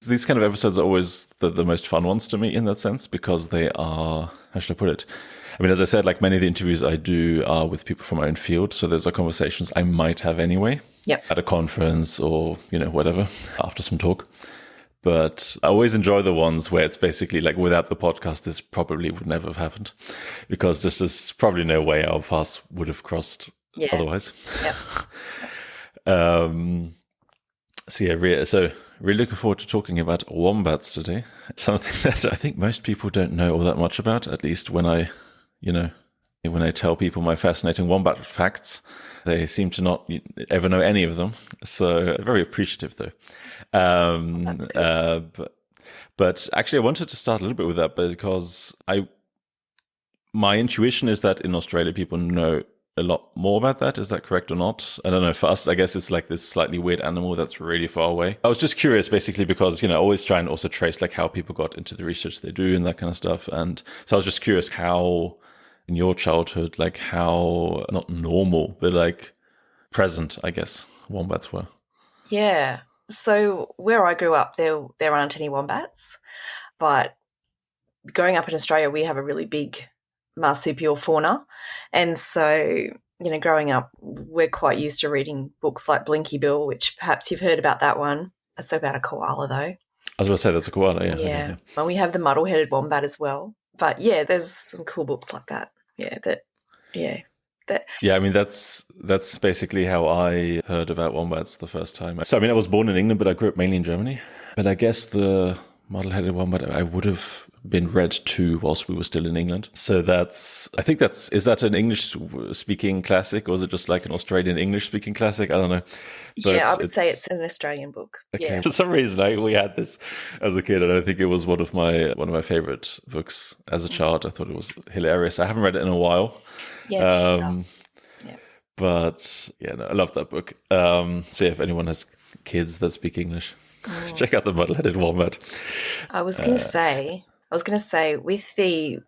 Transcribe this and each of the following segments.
These kind of episodes are always the most fun ones to me in that sense, because they are, how should I put it? I mean, as I said, like many of the interviews I do are with people from my own field. So those are conversations I might have anyway at a conference or, whatever, after some talk. But I always enjoy the ones where it's basically like, without the podcast, this probably would never have happened, because there's just probably no way our paths would have crossed otherwise. So really looking forward to talking about wombats today. Something that I think most people don't know all that much about, at least when I tell people my fascinating wombat facts. They seem to not ever know any of them. So very appreciative, though. But actually, I wanted to start a little bit with that because my intuition is that in Australia, people know a lot more about that. Is that correct or not? I don't know. For us, I guess it's like this slightly weird animal that's really far away. I was just curious, basically, because, I always try and also trace like how people got into the research they do and that kind of stuff. And so I was just curious how, in your childhood, like how not normal, but like present, I guess, wombats were. Yeah. So where I grew up, there aren't any wombats, but growing up in Australia, we have a really big marsupial fauna. And so, growing up, we're quite used to reading books like Blinky Bill, which perhaps you've heard about that one. It's about a koala, though. I was going to say that's a koala, yeah. Yeah. Okay. Well, we have the muddle-headed wombat as well. But, yeah, there's some cool books like that. Yeah, I mean, that's basically how I heard about wombats the first time. So, I mean, I was born in England, but I grew up mainly in Germany. But I guess the muddle-headed wombat I would have been read to whilst we were still in England. So is that an English-speaking classic, or is it just like an Australian English-speaking classic? I don't know. But I would say it's an Australian book. Okay. Yeah. For some reason, we had this as a kid, and I think it was one of my favorite books as a child. I thought it was hilarious. I haven't read it in a while. Yeah. But I love that book. So if anyone has kids that speak English, check out the muddle-headed wombat. I was going to say with the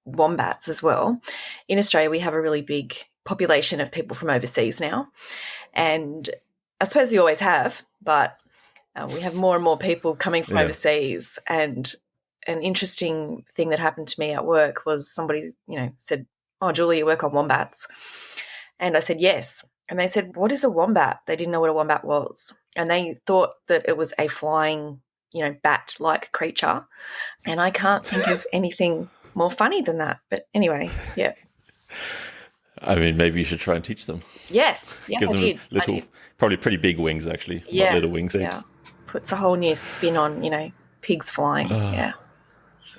wombats as well, in Australia we have a really big population of people from overseas now, and I suppose we always have, but we have more and more people coming from overseas. And an interesting thing that happened to me at work was somebody, said, "Oh, Julie, you work on wombats?" And I said, "Yes." And they said, "What is a wombat?" They didn't know what a wombat was. And they thought that it was a flying, bat-like creature. And I can't think of anything more funny than that. But anyway, yeah. I mean, maybe you should try and teach them. Yes, Give them I did. Probably pretty big wings, actually. Yeah. Not little wings. Yeah. Puts a whole new spin on, pigs flying.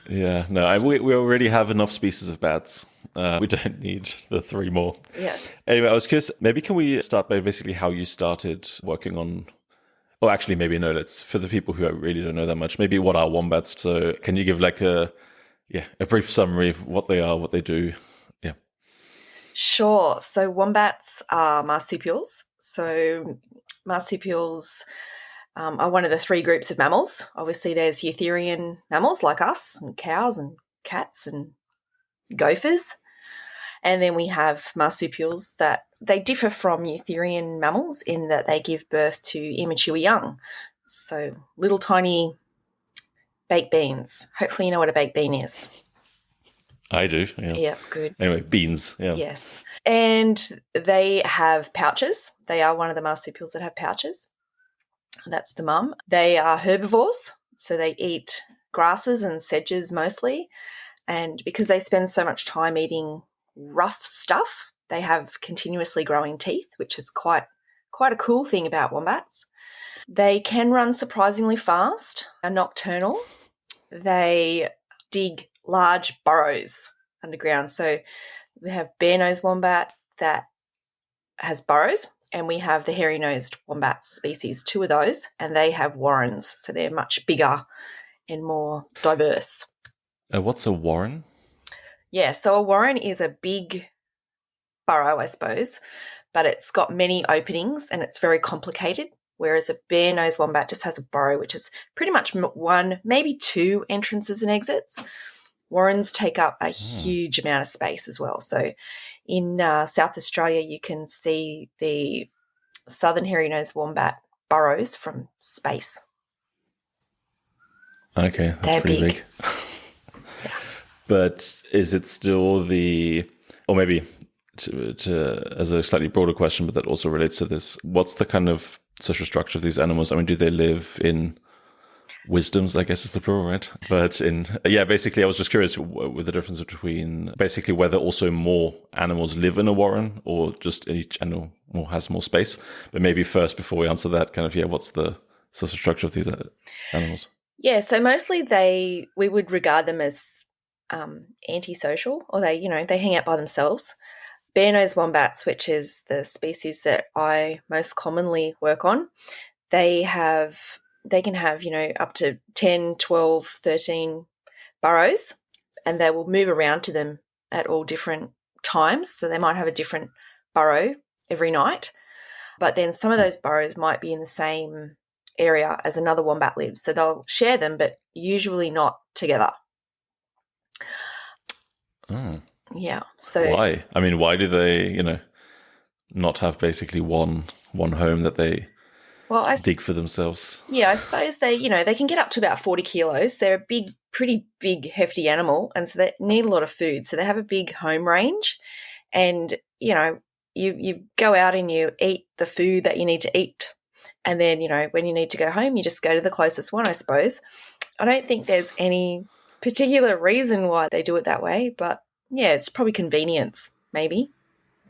Yeah. No, we already have enough species of bats. We don't need the 3 more. Yes. Anyway, I was curious, maybe can we start by basically how you started working on, oh, actually, maybe no, for the people who really don't know that much, maybe what are wombats? So can you give like a brief summary of what they are, what they do? Yeah. Sure. So wombats are marsupials. So marsupials are one of the 3 groups of mammals. Obviously, there's eutherian mammals like us, and cows and cats and gophers. And then we have marsupials that they differ from eutherian mammals in that they give birth to immature young. So little tiny baked beans. Hopefully you know what a baked bean is. I do, yeah. Yeah, good. Anyway, beans, yeah. Yes. And they have pouches. They are one of the marsupials that have pouches. That's the mum. They are herbivores, so they eat grasses and sedges mostly. And because they spend so much time eating rough stuff, they have continuously growing teeth, which is quite a cool thing about wombats. They can run surprisingly fast, are nocturnal. They dig large burrows underground. So we have bare-nosed wombat that has burrows, and we have the hairy-nosed wombat species, 2 of those, and they have warrens. So they're much bigger and more diverse. What's a warren? Yeah, so a warren is a big burrow, I suppose, but it's got many openings and it's very complicated, whereas a bare-nosed wombat just has a burrow, which is pretty much 1, maybe 2 entrances and exits. Warrens take up a huge amount of space as well. So in South Australia, you can see the southern hairy-nosed wombat burrows from space. Okay, that's They're pretty big. Yeah. But is it still or maybe as a slightly broader question, but that also relates to this, what's the kind of social structure of these animals? I mean, do they live in wisdoms, I guess is the plural, right? But basically I was just curious with the difference between basically whether also more animals live in a warren or just each animal has more space. But maybe first, before we answer that, what's the social structure of these animals? Yeah, so mostly we would regard them as antisocial, or they hang out by themselves. Bare-nosed wombats, which is the species that I most commonly work on, they can have, up to 10, 12, 13 burrows, and they will move around to them at all different times. So they might have a different burrow every night, but then some of those burrows might be in the same area as another wombat lives. So they'll share them, but usually not together. Oh. Yeah. So why? I mean, why do they, not have basically one home that they dig for themselves? Yeah, I suppose they can get up to about 40 kilos. They're a pretty big, hefty animal, and so they need a lot of food. So they have a big home range, and you go out and you eat the food that you need to eat, and then when you need to go home, you just go to the closest one, I suppose. I don't think there's any particular reason why they do it that way, but yeah, it's probably convenience, maybe.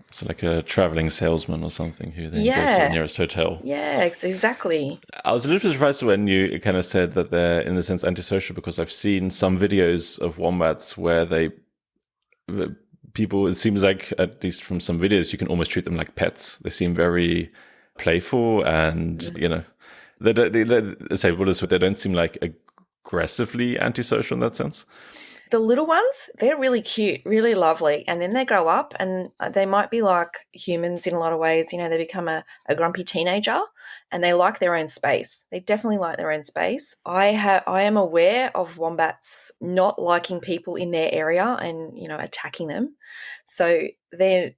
It's like a traveling salesman or something who then goes to the nearest hotel. Yeah, exactly. I was a little bit surprised when you kind of said that they're, in a sense, antisocial, because I've seen some videos of wombats where it seems like, at least from some videos, you can almost treat them like pets. They seem very playful and, they don't seem like aggressively antisocial in that sense. The little ones, they're really cute, really lovely. And then they grow up and they might be like humans in a lot of ways. They become a grumpy teenager and they like their own space. They definitely like their own space. I am aware of wombats not liking people in their area and, attacking them. So they're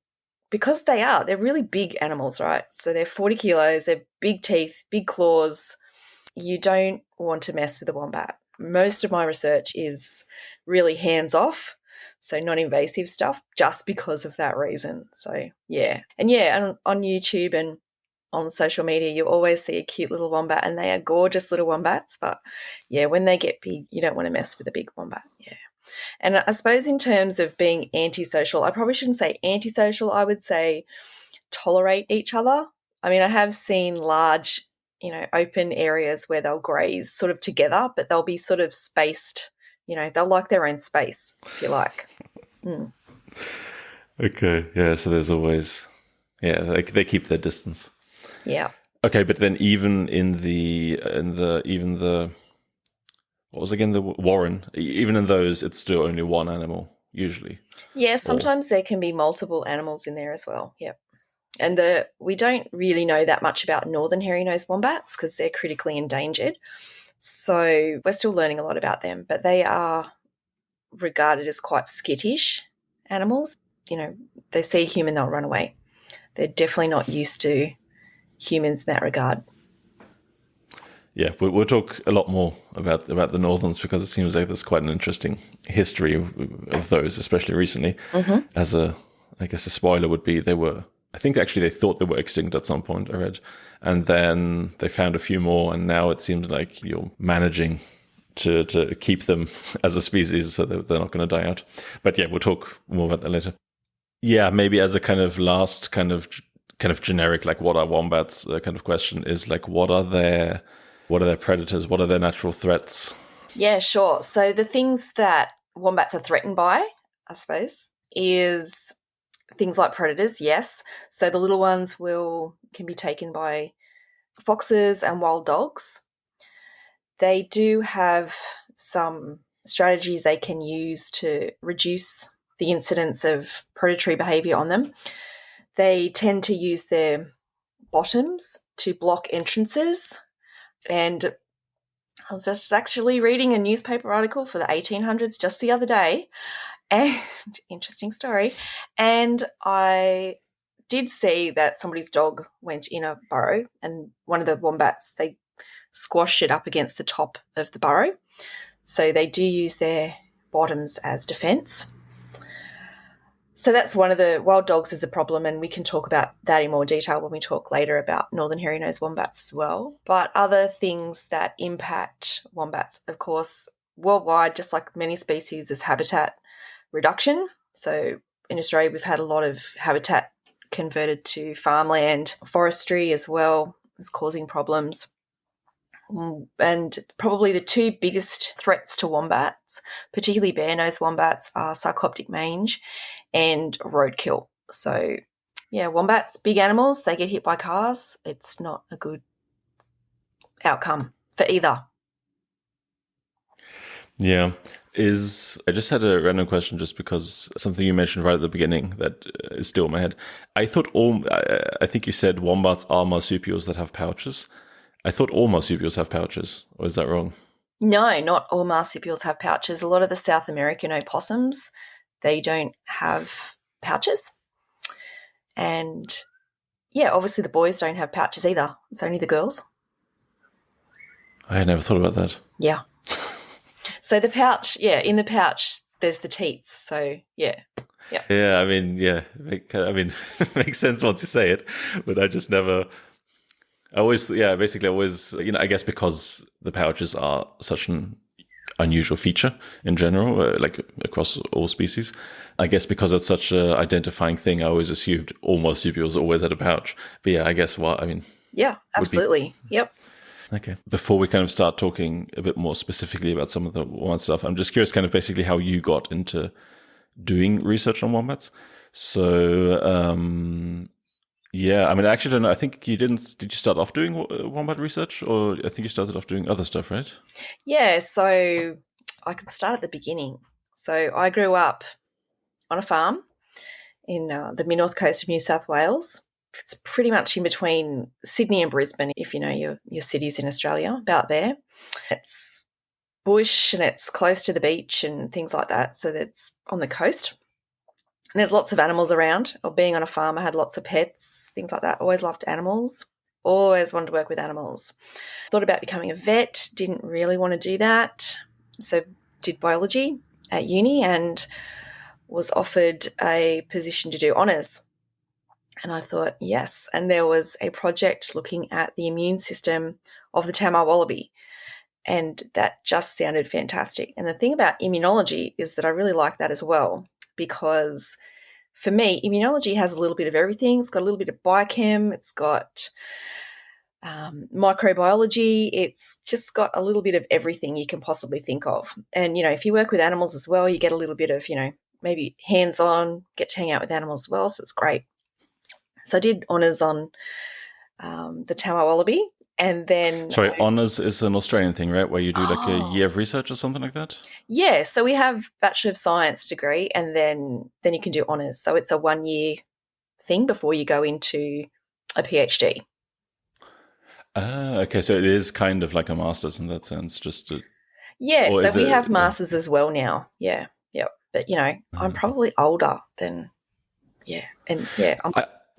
really big animals, right? So they're 40 kilos, they're big teeth, big claws. You don't want to mess with a wombat. Most of my research is really hands-off, so non-invasive stuff, just because of that reason. So, yeah. And on YouTube and on social media, you always see a cute little wombat, and they are gorgeous little wombats. But, yeah, when they get big, you don't want to mess with a big wombat, yeah. And I suppose in terms of being antisocial, I probably shouldn't say antisocial. I would say tolerate each other. I mean, I have seen large open areas where they'll graze sort of together, but they'll be sort of spaced, they'll like their own space, if you like. Mm. Okay. Yeah. So there's always, they keep their distance. Yeah. Okay. But then even in the what was again the warren, even in those, it's still only one animal usually. Yeah. Sometimes there can be multiple animals in there as well. Yep. And we don't really know that much about northern hairy-nosed wombats because they're critically endangered. So we're still learning a lot about them, but they are regarded as quite skittish animals. They see a human, they'll run away. They're definitely not used to humans in that regard. Yeah, we'll talk a lot more about the northerns because it seems like there's quite an interesting history of those, especially recently. Mm-hmm. As a spoiler would be, I think actually they thought they were extinct at some point, I read. And then they found a few more, and now it seems like you're managing to keep them as a species so that they're not going to die out. But yeah, we'll talk more about that later. Yeah, maybe as a kind of last kind of generic, like what are wombats kind of question is like, what are their predators? What are their natural threats? Yeah, sure. So the things that wombats are threatened by, I suppose, is things like predators, yes. So the little ones can be taken by foxes and wild dogs. They do have some strategies they can use to reduce the incidence of predatory behaviour on them. They tend to use their bottoms to block entrances. And I was just actually reading a newspaper article for the 1800s just the other day, and interesting story. And I did see that somebody's dog went in a burrow, and one of the wombats, they squash it up against the top of the burrow. So they do use their bottoms as defence. So that's one of the wild dogs is a problem, and we can talk about that in more detail when we talk later about northern hairy-nosed wombats as well. But other things that impact wombats, of course, worldwide, just like many species, is habitat reduction. So in Australia, we've had a lot of habitat converted to farmland. Forestry as well is causing problems. And probably the two biggest threats to wombats, particularly bare-nosed wombats, are Sarcoptic mange and roadkill. So, yeah, wombats, big animals, they get hit by cars. It's not a good outcome for either. Yeah. I just had a random question just because something you mentioned right at the beginning that is still in my head. I think you said wombats are marsupials that have pouches. I thought all marsupials have pouches, or is that wrong? No, not all marsupials have pouches. A lot of the South American opossums, they don't have pouches. And, yeah, obviously the boys don't have pouches either. It's only the girls. I had never thought about that. Yeah. So the pouch, in the pouch, there's the teats. So, yeah. Yeah. Yeah, I mean, it makes sense once you say it, but I just never... I always, I guess because the pouches are such an unusual feature in general, like across all species. I guess because it's such an identifying thing, I always assumed all marsupials always had a pouch. But yeah, I guess Yeah, absolutely. Yep. Okay. Before we kind of start talking a bit more specifically about some of the wombat stuff, I'm just curious kind of basically how you got into doing research on wombats. So, yeah, I mean, I actually don't know. I think you didn't. Did you start off doing wombat research, or I think you started off doing other stuff, right? Yeah, so I can start at the beginning. So I grew up on a farm in the mid-north coast of New South Wales. It's pretty much in between Sydney and Brisbane, if you know your cities in Australia, about there. It's bush and it's close to the beach and things like that, so that's on the coast. And there's lots of animals around. Or being on a farm, I had lots of pets, things like that. Always loved animals. Always wanted to work with animals. Thought about becoming a vet. Didn't really want to do that. So did biology at uni and was offered a position to do honours. And I thought, yes. And there was a project looking at the immune system of the Tamar wallaby. And that just sounded fantastic. And the thing about immunology is that I really like that as well, because for me, immunology has a little bit of everything. It's got a little bit of biochem. It's got microbiology. It's just got a little bit of everything you can possibly think of. And, if you work with animals as well, you get a little bit of, maybe hands-on, get to hang out with animals as well. So it's great. So I did honours on the Tamar wallaby. And then... Sorry, honours is an Australian thing, right? Where you do like a year of research or something like that? Yeah, so we have Bachelor of Science degree and then you can do honours. So it's a 1-year thing before you go into a PhD. Okay, so it is kind of like a master's in that sense, Yeah, so we have masters as well now. Yeah. But, I'm probably older than... Yeah, and yeah...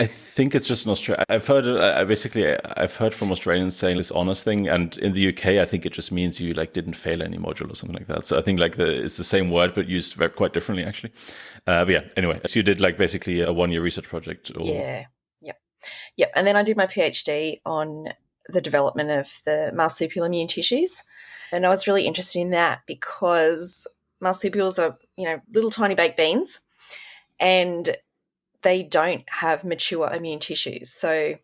I think it's just in Australia. I've heard from Australians saying this honours thing, and in the UK, I think it just means you didn't fail any module or something like that. So I think it's the same word but used quite differently actually. But yeah, anyway, so you did basically a 1-year research project. Yeah, yep. And then I did my PhD on the development of the marsupial immune tissues, and I was really interested in that because marsupials are little tiny baked beans, and they don't have mature immune tissues. So,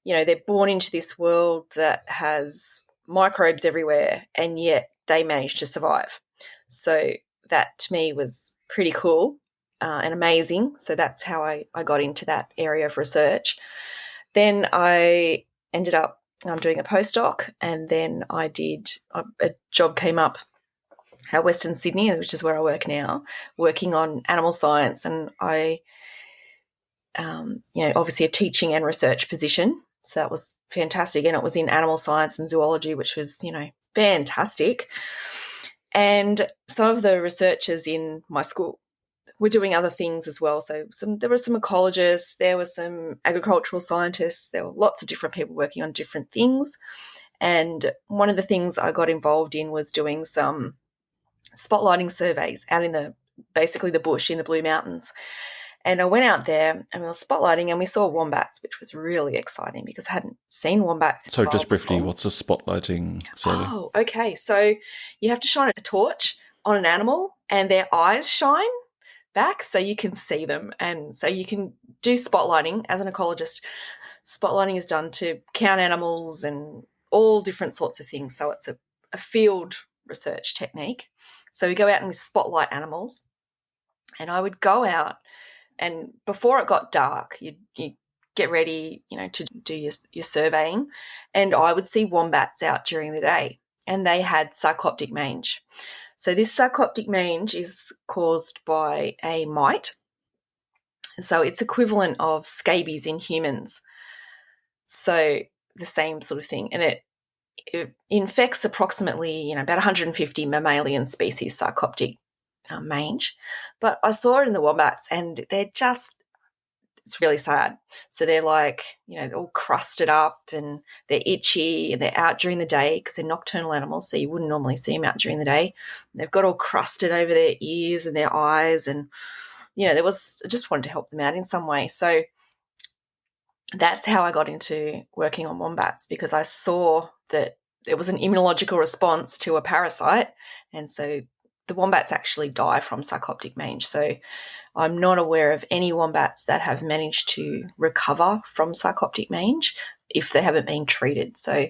they're born into this world that has microbes everywhere, and yet they manage to survive. So that to me was pretty cool and amazing. So that's how I got into that area of research. Then I ended up doing a postdoc, and then I did a job came up at Western Sydney, which is where I work now, working on animal science, and I obviously a teaching and research position. So that was fantastic. And it was in animal science and zoology, which was, fantastic. And some of the researchers in my school were doing other things as well. So there were some ecologists, there were some agricultural scientists, there were lots of different people working on different things. And one of the things I got involved in was doing some spotlighting surveys out in basically the bush in the Blue Mountains. And I went out there and we were spotlighting and we saw wombats, which was really exciting because I hadn't seen wombats. So just briefly, what's a spotlighting survey? Oh, okay. So you have to shine a torch on an animal and their eyes shine back so you can see them. And so you can do spotlighting as an ecologist. Spotlighting is done to count animals and all different sorts of things. So it's a field research technique. So we go out and we spotlight animals. And I would go out, and before it got dark, you get ready, to do your surveying, and I would see wombats out during the day, and they had sarcoptic mange. So this sarcoptic mange is caused by a mite. So it's equivalent of scabies in humans. So the same sort of thing. And it infects approximately, about 150 mammalian species, sarcoptic mange. But I saw it in the wombats and it's really sad. So they're like, they're all crusted up and they're itchy and they're out during the day because they're nocturnal animals, so you wouldn't normally see them out during the day. And they've got all crusted over their ears and their eyes, and, I just wanted to help them out in some way. So that's how I got into working on wombats, because I saw that there was an immunological response to a parasite, and so the wombats actually die from sarcoptic mange. So I'm not aware of any wombats that have managed to recover from sarcoptic mange if they haven't been treated. So,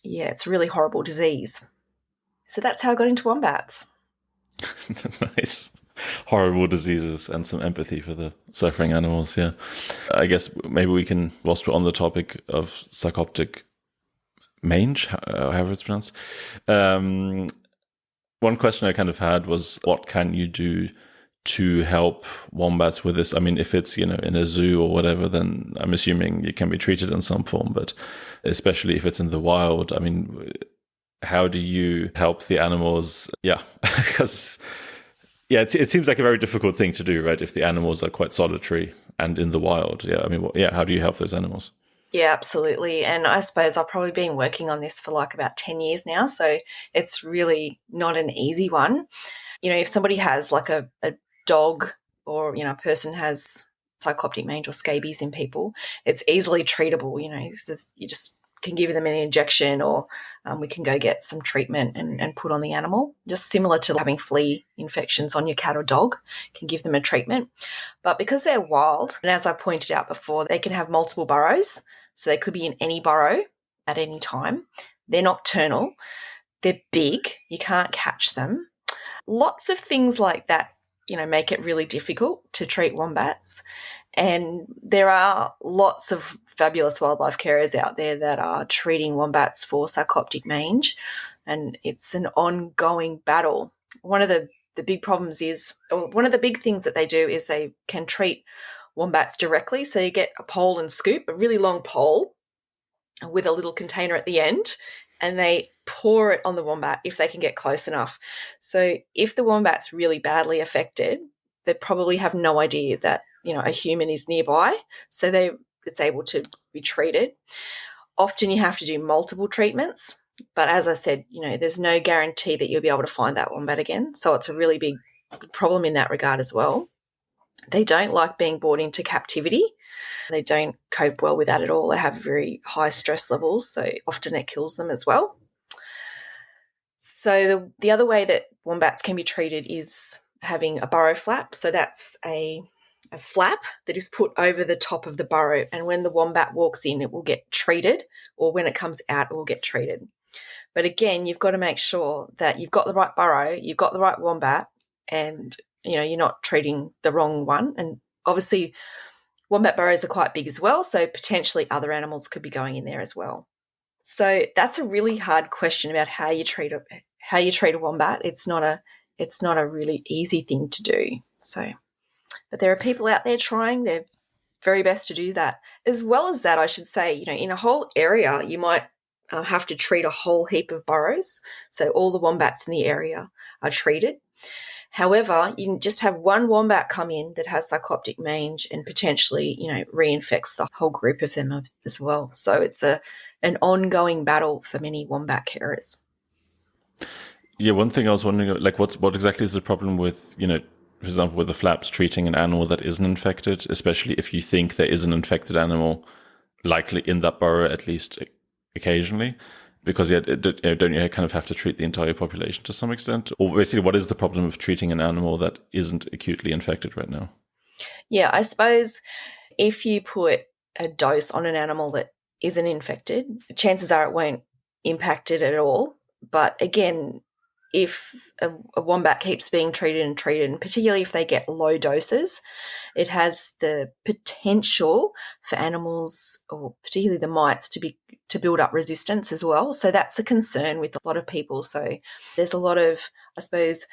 yeah, it's a really horrible disease. So that's how I got into wombats. Nice. Horrible diseases and some empathy for the suffering animals, yeah. I guess maybe we can, whilst we're on the topic of sarcoptic mange, however it's pronounced, one question I kind of had was, what can you do to help wombats with this? I mean, if it's, in a zoo or whatever, then I'm assuming it can be treated in some form, but especially if it's in the wild, I mean, how do you help the animals? Yeah, because it seems like a very difficult thing to do, right? If the animals are quite solitary and in the wild. Yeah, I mean, how do you help those animals? Yeah, absolutely. And I suppose I've probably been working on this for like about 10 years now, so it's really not an easy one. If somebody has like a dog or, a person has sarcoptic mange or scabies in people, it's easily treatable. You just can give them an injection, or we can go get some treatment and put on the animal, just similar to having flea infections on your cat or dog, can give them a treatment. But because they're wild, and as I pointed out before, they can have multiple burrows, so they could be in any burrow at any time. They're nocturnal. They're big. You can't catch them. Lots of things like that, make it really difficult to treat wombats. And there are lots of fabulous wildlife carers out there that are treating wombats for sarcoptic mange, and it's an ongoing battle. One of the big problems is, or one of the big things that they do is they can treat wombats directly. So you get a pole and scoop, a really long pole with a little container at the end, and they pour it on the wombat if they can get close enough. So if the wombat's really badly affected, they probably have no idea that, a human is nearby, so it's able to be treated. Often you have to do multiple treatments, but as I said, there's no guarantee that you'll be able to find that wombat again. So it's a really big problem in that regard as well. They don't like being brought into captivity. They don't cope well with that at all. They have very high stress levels, so often it kills them as well. So the other way that wombats can be treated is having a burrow flap. So that's a flap that is put over the top of the burrow, and when the wombat walks in, it will get treated, or when it comes out, it will get treated. But again, you've got to make sure that you've got the right burrow, you've got the right wombat, and you're not treating the wrong one. And obviously wombat burrows are quite big as well, so potentially other animals could be going in there as well. So that's a really hard question about how you treat a wombat. It's not a really easy thing to do. But there are people out there trying their very best to do that. As well as that, I should say, in a whole area, you might have to treat a whole heap of burrows. So all the wombats in the area are treated. However, you can just have one wombat come in that has sarcoptic mange and potentially, reinfects the whole group of them as well. So it's a an ongoing battle for many wombat carers. Yeah, one thing I was wondering, like, what exactly is the problem with, for example, with the flaps treating an animal that isn't infected, especially if you think there is an infected animal likely in that burrow, at least occasionally? Because don't you kind of have to treat the entire population to some extent? Or basically, what is the problem of treating an animal that isn't acutely infected right now? Yeah, I suppose if you put a dose on an animal that isn't infected, chances are it won't impact it at all. But again, if a wombat keeps being treated, and particularly if they get low doses, it has the potential for animals, or particularly the mites, to build up resistance as well. So that's a concern with a lot of people. So there's a lot of, I suppose,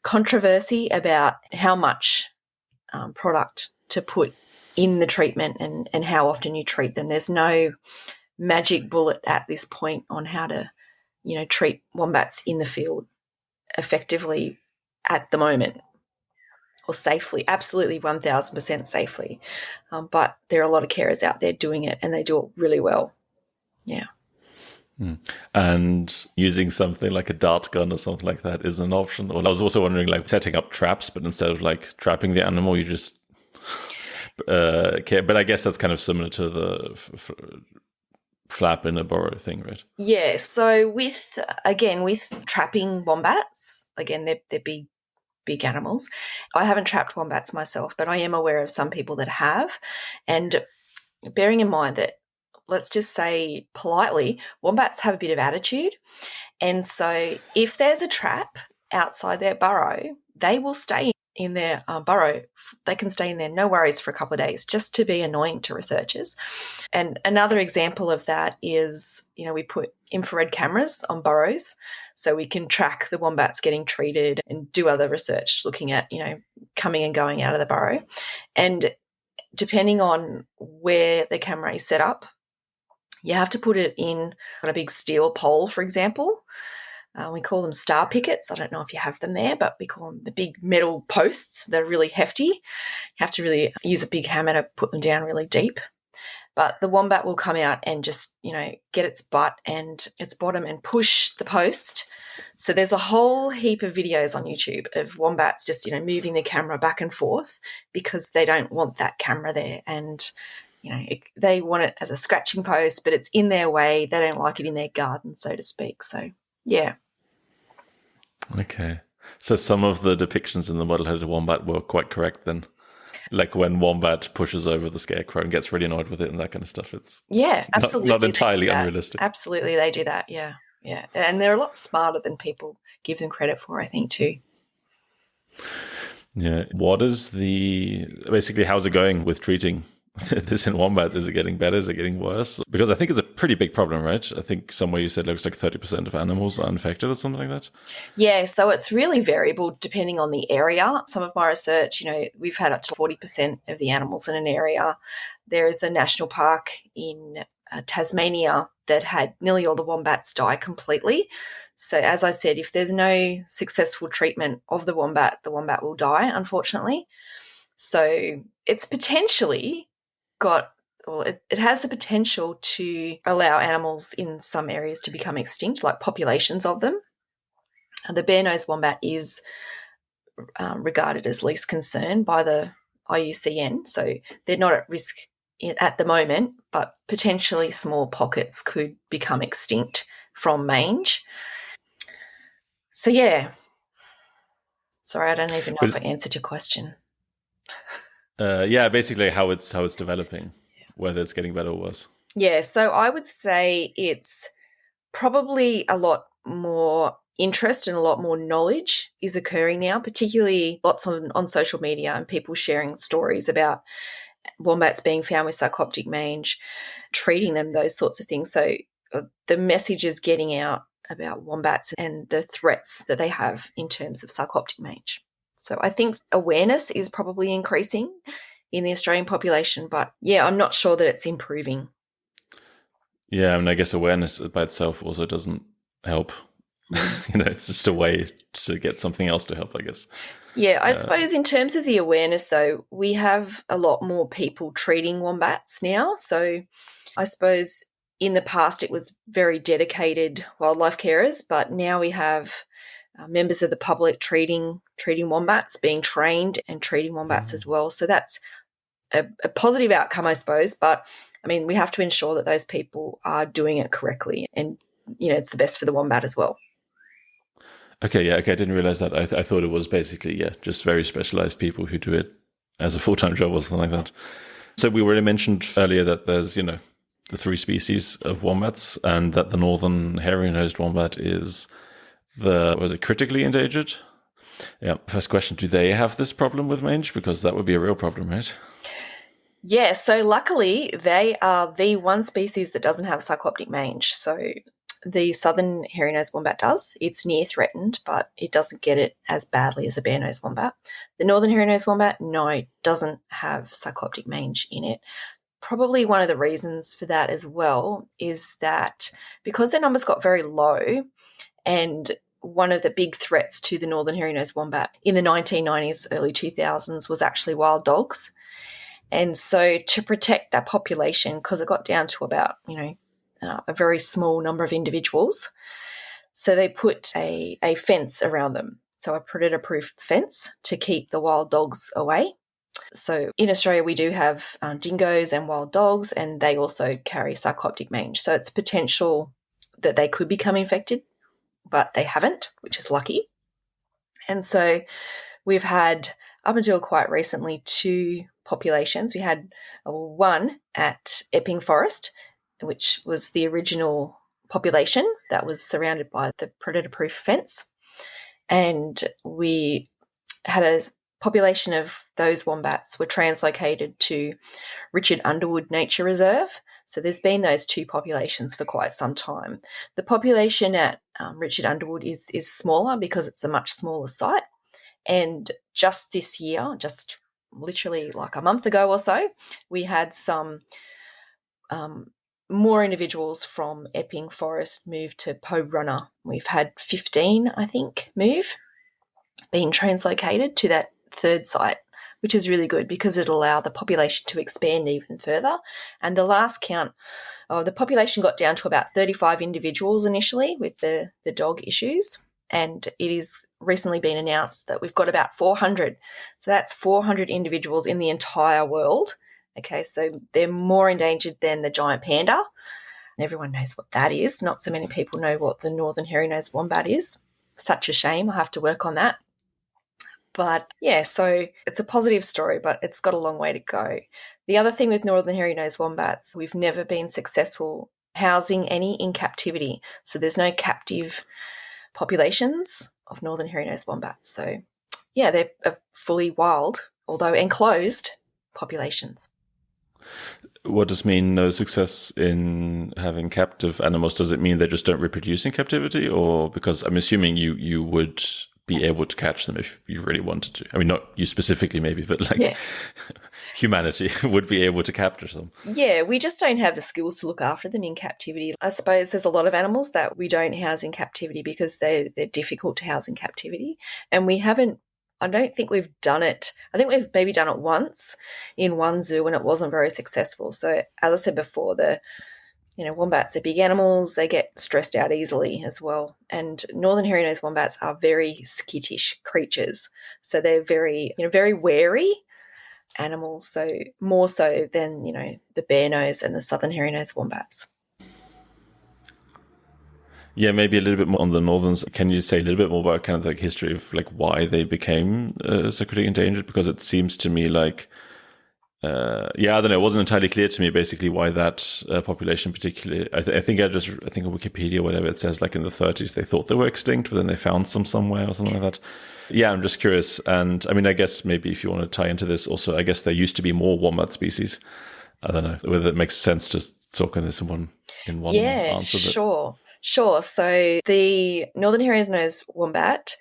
controversy about how much product to put in the treatment and how often you treat them. There's no magic bullet at this point on how to, treat wombats in the field effectively at the moment, or safely, absolutely 1000% safely. But there are a lot of carers out there doing it, and they do it really well. Yeah. And using something like a dart gun or something like that is an option. Or I was also wondering, like, setting up traps, but instead of like trapping the animal, you just but I guess that's kind of similar to the flap in a burrow thing, right? Yeah. So with trapping wombats, again, they're big animals. I haven't trapped wombats myself, but I am aware of some people that have. And bearing in mind that, let's just say politely, wombats have a bit of attitude. And so if there's a trap outside their burrow, they will stay in their burrow. They can stay in there, no worries, for a couple of days, just to be annoying to researchers. And another example of that is, we put infrared cameras on burrows so we can track the wombats getting treated and do other research looking at, coming and going out of the burrow. And depending on where the camera is set up, you have to put it in on a big steel pole, for example. We call them star pickets. I don't know if you have them there, but we call them the big metal posts. They're really hefty. You have to really use a big hammer to put them down really deep. But the wombat will come out and just, get its butt and its bottom and push the post. So there's a whole heap of videos on YouTube of wombats just, moving the camera back and forth because they don't want that camera there. And, they want it as a scratching post, but it's in their way. They don't like it in their garden, so to speak. So, yeah. Okay. So some of the depictions in the model-headed wombat were quite correct then? Like when wombat pushes over the scarecrow and gets really annoyed with it and that kind of stuff. It's absolutely not entirely unrealistic. Absolutely, they do that, yeah. And they're a lot smarter than people give them credit for, I think, too. Yeah. What is basically, how's it going with treating this in wombats? Is it getting better? Is it getting worse? Because I think it's a pretty big problem, right? I think somewhere you said it looks like 30% of animals are infected or something like that. Yeah, so it's really variable depending on the area. Some of my research, we've had up to 40% of the animals in an area. There is a national park in Tasmania that had nearly all the wombats die completely. So as I said, if there's no successful treatment of the wombat will die, unfortunately. So it's potentially it has the potential to allow animals in some areas to become extinct, like populations of them. The bare-nosed wombat is regarded as least concern by the IUCN, so they're not at risk at the moment, but potentially small pockets could become extinct from mange. So, yeah. Sorry, I don't even know if I answered your question. Basically how it's developing, whether it's getting better or worse. Yeah, so I would say it's probably a lot more interest and a lot more knowledge is occurring now, particularly lots on social media and people sharing stories about wombats being found with sarcoptic mange, treating them, those sorts of things. So the message is getting out about wombats and the threats that they have in terms of sarcoptic mange. So I think awareness is probably increasing in the Australian population, but I'm not sure that it's improving. Yeah, I guess awareness by itself also doesn't help. It's just a way to get something else to help, I guess. Yeah, I suppose in terms of the awareness, though, we have a lot more people treating wombats now. So I suppose in the past, it was very dedicated wildlife carers, but now we have members of the public treating wombats, being trained and treating wombats as well. So that's a positive outcome, I suppose. But, I mean, we have to ensure that those people are doing it correctly and, it's the best for the wombat as well. Okay, I didn't realize that. I thought it was basically, just very specialized people who do it as a full-time job or something like that. So we already mentioned earlier that there's, the 3 species of wombats, and that the northern hairy-nosed wombat is critically endangered? Yeah. First question, do they have this problem with mange? Because that would be a real problem, right? Yeah, so luckily they are the one species that doesn't have sarcoptic mange. So the southern hairy-nosed wombat does. It's near threatened, but it doesn't get it as badly as a bare-nosed wombat. The northern hairy-nosed wombat, no, doesn't have sarcoptic mange in it. Probably one of the reasons for that as well is that because their numbers got very low, and one of the big threats to the northern hairy-nosed wombat in the 1990s, early 2000s was actually wild dogs. And so to protect that population, because it got down to about, a very small number of individuals, so they put a fence around them, so a predator-proof fence to keep the wild dogs away. So in Australia, we do have dingoes and wild dogs, and they also carry sarcoptic mange. So it's potential that they could become infected, but they haven't, which is lucky. And so we've had, up until quite recently, 2 populations. We had one at Epping Forest, which was the original population that was surrounded by the predator-proof fence. And we had a population of those wombats were translocated to Richard Underwood Nature Reserve. So there's been those 2 populations for quite some time. The population at Richard Underwood is smaller because it's a much smaller site. And just this year, just literally like a month ago or so, we had some more individuals from Epping Forest move to Runner. We've had 15, I think, being translocated to that 3rd site, which is really good because it allowed the population to expand even further. And the last count, the population got down to about 35 individuals initially with the dog issues, and it is recently been announced that we've got about 400. So that's 400 individuals in the entire world. Okay, so they're more endangered than the giant panda. Everyone knows what that is. Not so many people know what the northern hairy-nosed wombat is. Such a shame. I'll have to work on that. But yeah, so it's a positive story, but it's got a long way to go. The other thing with northern hairy-nosed wombats, we've never been successful housing any in captivity. So there's no captive populations of northern hairy-nosed wombats. So yeah, they're fully wild, although enclosed populations. What does mean no success in having captive animals? Does it mean they just don't reproduce in captivity? Or because I'm assuming you would be able to catch them if you really wanted to. I mean, not you specifically maybe, but humanity would be able to capture them. Yeah, we just don't have the skills to look after them in captivity. I suppose there's a lot of animals that we don't house in captivity because they're difficult to house in captivity. And I don't think we've done it. I think we've maybe done it once in one zoo and it wasn't very successful. So as I said before, wombats are big animals. They get stressed out easily as well. And northern hairy-nosed wombats are very skittish creatures. So they're very, very wary animals. So more so than, the bare-nosed and the southern hairy-nosed wombats. Yeah, maybe a little bit more on the northerns. Can you say a little bit more about kind of the history of why they became so critically endangered? Because it seems to me like, I don't know, it wasn't entirely clear to me basically why that population particularly. I think on Wikipedia or whatever it says in the 30s they thought they were extinct, but then they found some somewhere or something like that. Yeah, I'm just curious. And I mean, I guess maybe if you want to tie into this also, I guess there used to be more wombat species. I don't know whether it makes sense to talk on this in one answer. Sure. So the northern hairy-nosed wombat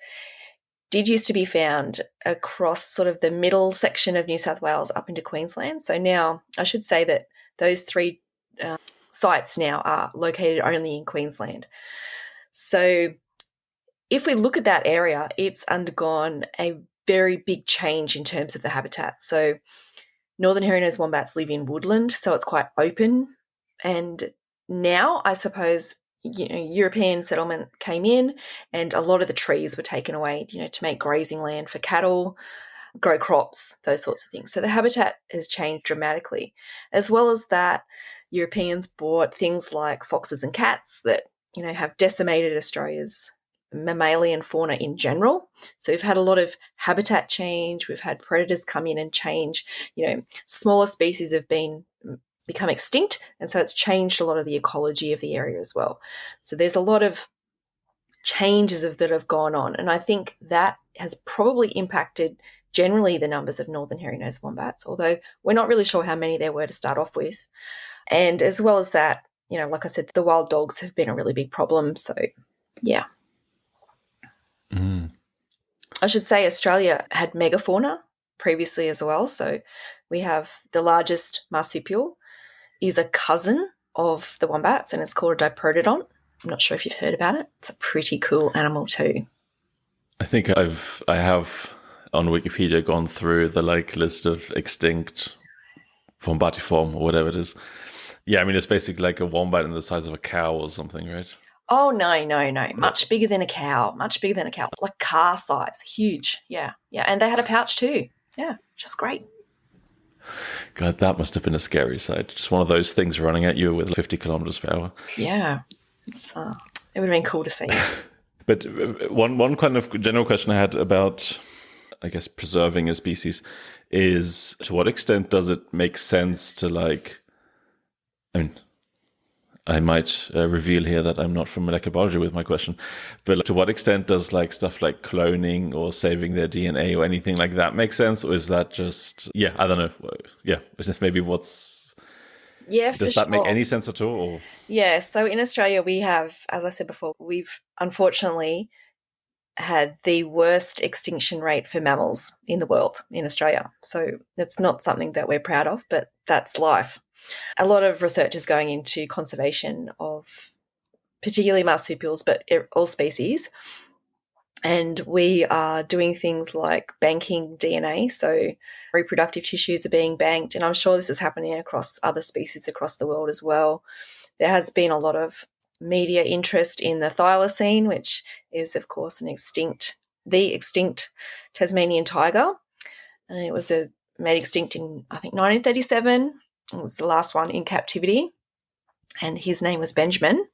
did used to be found across sort of the middle section of New South Wales up into Queensland. So now I should say that those 3 sites now are located only in Queensland. So if we look at that area, it's undergone a very big change in terms of the habitat. So northern hairy-nosed wombats live in woodland, so it's quite open, and now, I suppose, European settlement came in and a lot of the trees were taken away, to make grazing land for cattle, grow crops, those sorts of things. So the habitat has changed dramatically. As well as that, Europeans brought things like foxes and cats that, have decimated Australia's mammalian fauna in general. So we've had a lot of habitat change. We've had predators come in and change. Smaller species have become extinct, and so it's changed a lot of the ecology of the area as well. So there's a lot of changes that have gone on, and I think that has probably impacted generally the numbers of northern hairy-nosed wombats, although we're not really sure how many there were to start off with. And as well as that, like I said, the wild dogs have been a really big problem. So, yeah. I should say Australia had megafauna previously as well. So we have the largest marsupial is a cousin of the wombats, and it's called a diprotodont. I'm not sure if you've heard about it. It's a pretty cool animal too. I think I have on Wikipedia gone through the list of extinct wombatiform or whatever it is. Yeah, I mean, it's basically like a wombat in the size of a cow or something, right? Oh, no. Much bigger than a cow. Like car size. Huge. Yeah. And they had a pouch too. Yeah, just great. God, that must have been a scary sight. Just one of those things running at you with 50 kilometers per hour. Yeah. It would have been cool to see. But one kind of general question I had about, I guess, preserving a species is, to what extent does it make sense to I might reveal here that I'm not from molecular biology with my question, but to what extent does stuff like cloning or saving their DNA or anything like that make sense? Or is that just, I don't know. Yeah, maybe does that make any sense at all? Or? Yeah, so in Australia we have, as I said before, we've unfortunately had the worst extinction rate for mammals in the world in Australia. So it's not something that we're proud of, but that's life. A lot of research is going into conservation of particularly marsupials, but all species. And we are doing things like banking DNA. So reproductive tissues are being banked. And I'm sure this is happening across other species across the world as well. There has been a lot of media interest in the thylacine, which is, of course, the extinct Tasmanian tiger. And it was made extinct in, I think, 1937. It was the last one in captivity, and his name was Benjamin.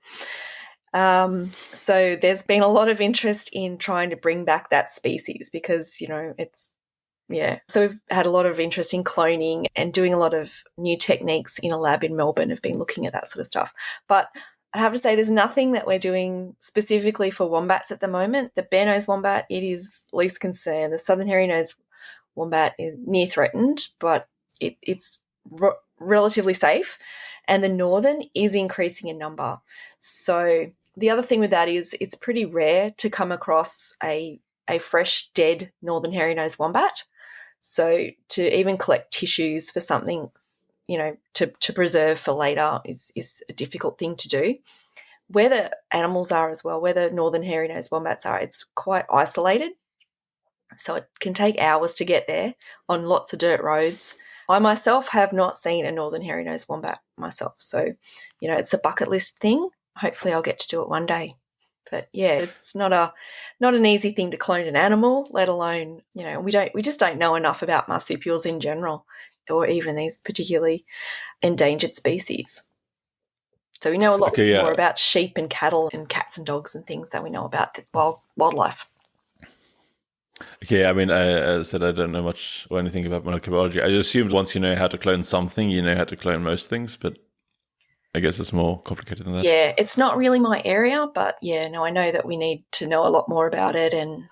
So there's been a lot of interest in trying to bring back that species because, So we've had a lot of interest in cloning and doing a lot of new techniques in a lab in Melbourne have been looking at that sort of stuff. But I have to say there's nothing that we're doing specifically for wombats at the moment. The bare-nosed wombat, it is least concern. The southern hairy-nosed wombat is near threatened, but it's relatively safe, and the northern is increasing in number. So the other thing with that is it's pretty rare to come across a fresh dead northern hairy-nosed wombat. So to even collect tissues for something, to preserve for later is a difficult thing to do. Where the animals are as well, where the northern hairy-nosed wombats are, it's quite isolated. So it can take hours to get there on lots of dirt roads. I myself have not seen a northern hairy-nosed wombat myself. So, it's a bucket list thing. Hopefully I'll get to do it one day. But yeah, it's not an easy thing to clone an animal, let alone, we just don't know enough about marsupials in general, or even these particularly endangered species. So we know a lot more about sheep and cattle and cats and dogs and things that we know about the wildlife. Okay, I mean, I said I don't know much or anything about molecular biology. I just assumed once you know how to clone something, you know how to clone most things, but I guess it's more complicated than that. Yeah, it's not really my area, but I know that we need to know a lot more about it. And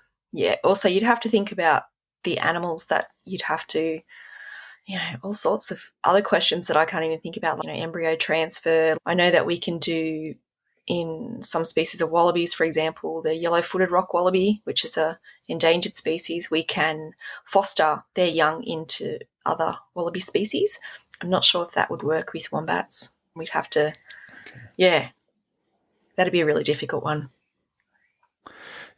also you'd have to think about the animals that you'd have to, all sorts of other questions that I can't even think about, like, embryo transfer. I know that we can do in some species of wallabies, for example, the yellow-footed rock wallaby, which is a endangered species, we can foster their young into other wallaby species. I'm not sure if that would work with wombats. We'd have to, that'd be a really difficult one.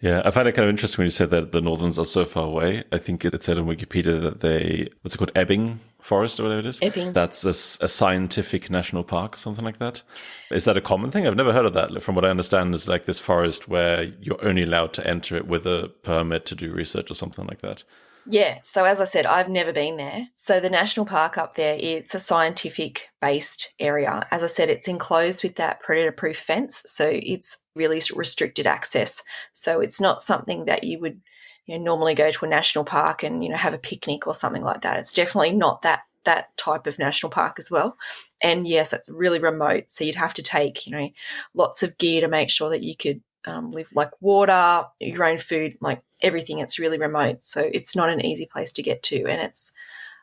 Yeah, I find it kind of interesting when you said that the northerns are so far away. I think it said on Wikipedia that what's it called, Ebbing Forest or whatever it is? Ebbing. That's a scientific national park, something like that. Is that a common thing? I've never heard of that. From what I understand, it's like this forest where you're only allowed to enter it with a permit to do research or something like that. Yeah, so as I said, I've never been there. So the national park up there, it's a scientific-based area. As I said, it's enclosed with that predator-proof fence, so it's really restricted access. So it's not something that you would normally go to a national park and have a picnic or something like that. It's definitely not that type of national park as well. And yes, it's really remote, so you'd have to take lots of gear to make sure that you could live, like water, your own food, like everything. It's really remote, so it's not an easy place to get to, and it's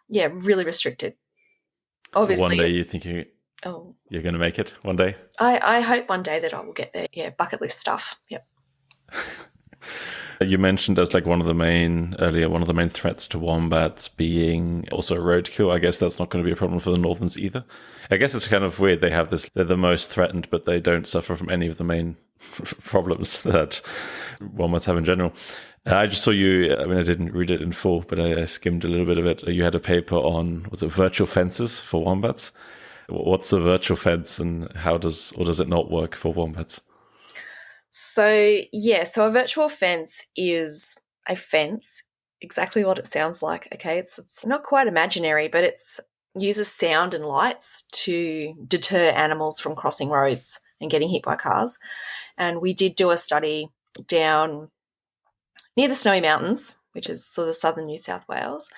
really restricted. Obviously, one day you think you're going to make it one day? I hope one day that I will get there. Yeah, bucket list stuff. Yep. You mentioned as like one of the main threats to wombats being also roadkill. I guess that's not going to be a problem for the northerns either. I guess it's kind of weird. They have this, they're the most threatened, but they don't suffer from any of the main problems that wombats have in general. I just saw you, I didn't read it in full, but I skimmed a little bit of it. You had a paper on, was it virtual fences for wombats? What's a virtual fence and does it not work for wombats? So a virtual fence is a fence, exactly what it sounds like. Okay, it's not quite imaginary, but it uses sound and lights to deter animals from crossing roads and getting hit by cars. And we did do a study down near the Snowy Mountains, which is sort of southern New South Wales,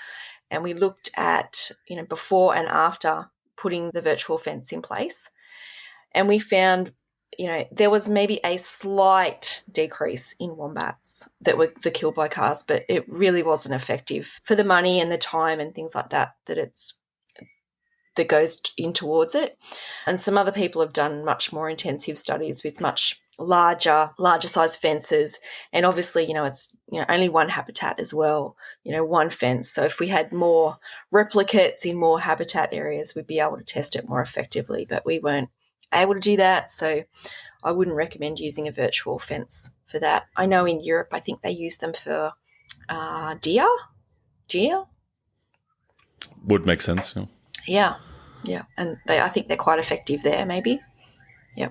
and we looked at before and after putting the virtual fence in place, and we found there was maybe a slight decrease in wombats that were killed by cars, but it really wasn't effective for the money and the time and things like that that goes in towards it. And some other people have done much more intensive studies with much larger size fences, and obviously it's only one habitat as well, one fence. So if we had more replicates in more habitat areas, we'd be able to test it more effectively, but we weren't able to do that, so I wouldn't recommend using a virtual fence for that. I know in Europe, I think they use them for deer. Would make sense. Yeah, and I think they're quite effective there, maybe. Yeah.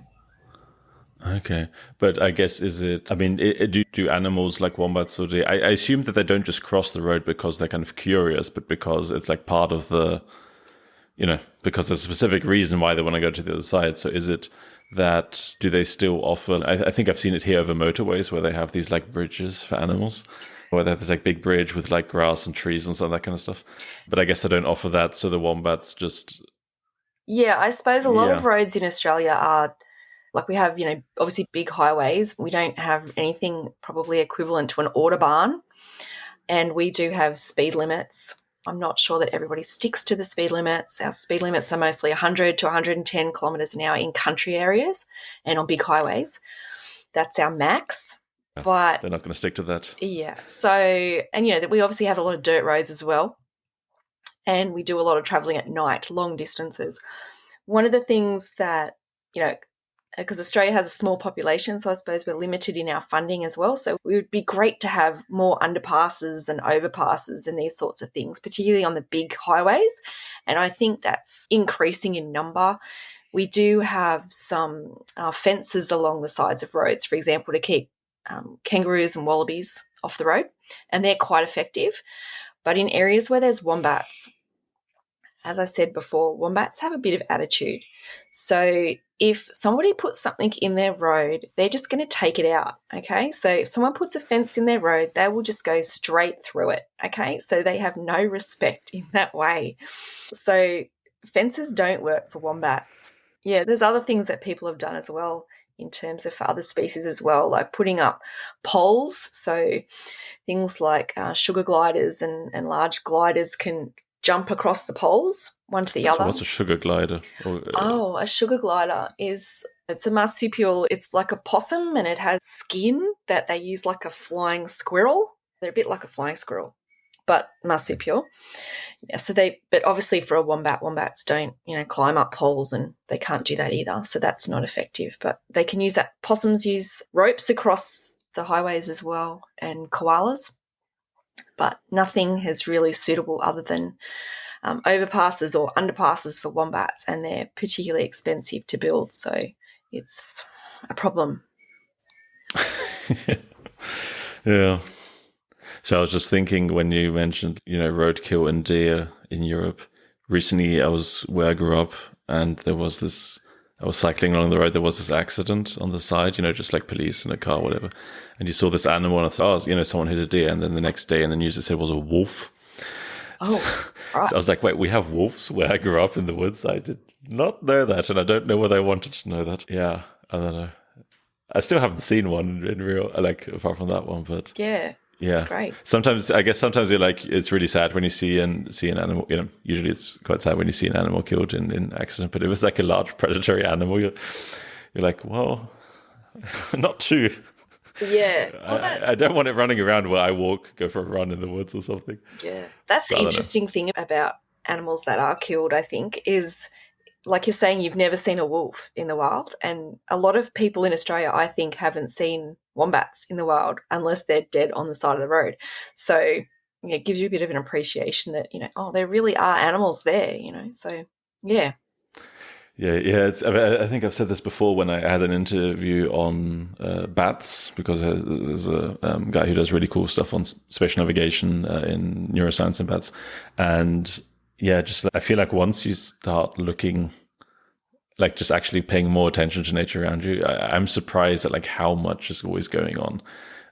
Okay, but I guess do animals like wombats, or I assume that they don't just cross the road because they're kind of curious, but because it's like part of the, because there's a specific reason why they want to go to the other side. So is it that, do they still offer, I think I've seen it here over motorways where they have these like bridges for animals, where they have this like big bridge with like grass and trees and some that kind of stuff. But I guess they don't offer that, so the wombats just... Yeah, I suppose a lot of roads in Australia are, like we have, obviously big highways. We don't have anything probably equivalent to an autobahn, and we do have speed limits. I'm not sure that everybody sticks to the speed limits. Our speed limits are mostly 100 to 110 kilometres an hour in country areas and on big highways. That's our max. But they're not going to stick to that. Yeah. So, and we obviously have a lot of dirt roads as well. And we do a lot of travelling at night, long distances. One of the things that, because Australia has a small population, so I suppose we're limited in our funding as well. So it would be great to have more underpasses and overpasses and these sorts of things, particularly on the big highways. And I think that's increasing in number. We do have some fences along the sides of roads, for example, to keep kangaroos and wallabies off the road, and they're quite effective. But in areas where there's wombats, as I said before, wombats have a bit of attitude. So if somebody puts something in their road, they're just going to take it out, okay? So if someone puts a fence in their road, they will just go straight through it, okay? So they have no respect in that way. So fences don't work for wombats. Yeah, there's other things that people have done as well in terms of other species as well, like putting up poles. So things like sugar gliders and large gliders can jump across the poles, one to the other. What's a sugar glider? A sugar glider it's a marsupial. It's like a possum, and it has skin that they use like a flying squirrel. They're a bit like a flying squirrel, but marsupial. Yeah, but obviously for a wombat, wombats don't, climb up poles, and they can't do that either. So that's not effective, but they can use that. Possums use ropes across the highways as well, and koalas. But nothing is really suitable other than overpasses or underpasses for wombats, and they're particularly expensive to build, so it's a problem. Yeah. So I was just thinking when you mentioned, roadkill and deer in Europe. Recently, I was where I grew up, and I was cycling along the road. There was this accident on the side, just like police in a car, whatever. And you saw this animal, and I thought, someone hit a deer. And then the next day in the news, it said it was a wolf. Oh, right. So I was like, wait, we have wolves where I grew up in the woods. I did not know that, and I don't know whether I wanted to know that. Yeah, I don't know. I still haven't seen one in real, like, apart from that one, but yeah, that's great. Sometimes you're like, it's really sad when you see an animal. Usually it's quite sad when you see an animal killed in accident. But if it's like a large predatory animal, you're like, well, not too. Yeah, I don't want it running around where I go for a run in the woods or something. Yeah, that's the interesting thing about animals that are killed, I think, is, like you're saying, you've never seen a wolf in the wild. And a lot of people in Australia, I think, haven't seen wombats in the wild unless they're dead on the side of the road. So it gives you a bit of an appreciation that, there really are animals there, So, yeah. Yeah. I think I've said this before when I had an interview on bats, because there's a guy who does really cool stuff on spatial navigation in neuroscience and bats. And yeah, I feel like once you start looking, like just actually paying more attention to nature around you, I'm surprised at like how much is always going on.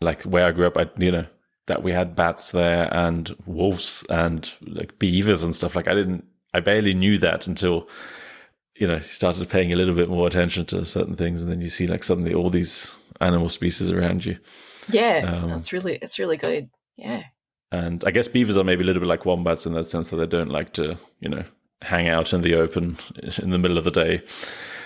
Like where I grew up, that we had bats there and wolves and like beavers and stuff. Like I barely knew that until started paying a little bit more attention to certain things, and then you see like suddenly all these animal species around you. Yeah, it's really good. Yeah. And I guess beavers are maybe a little bit like wombats in that sense that they don't like to, hang out in the open in the middle of the day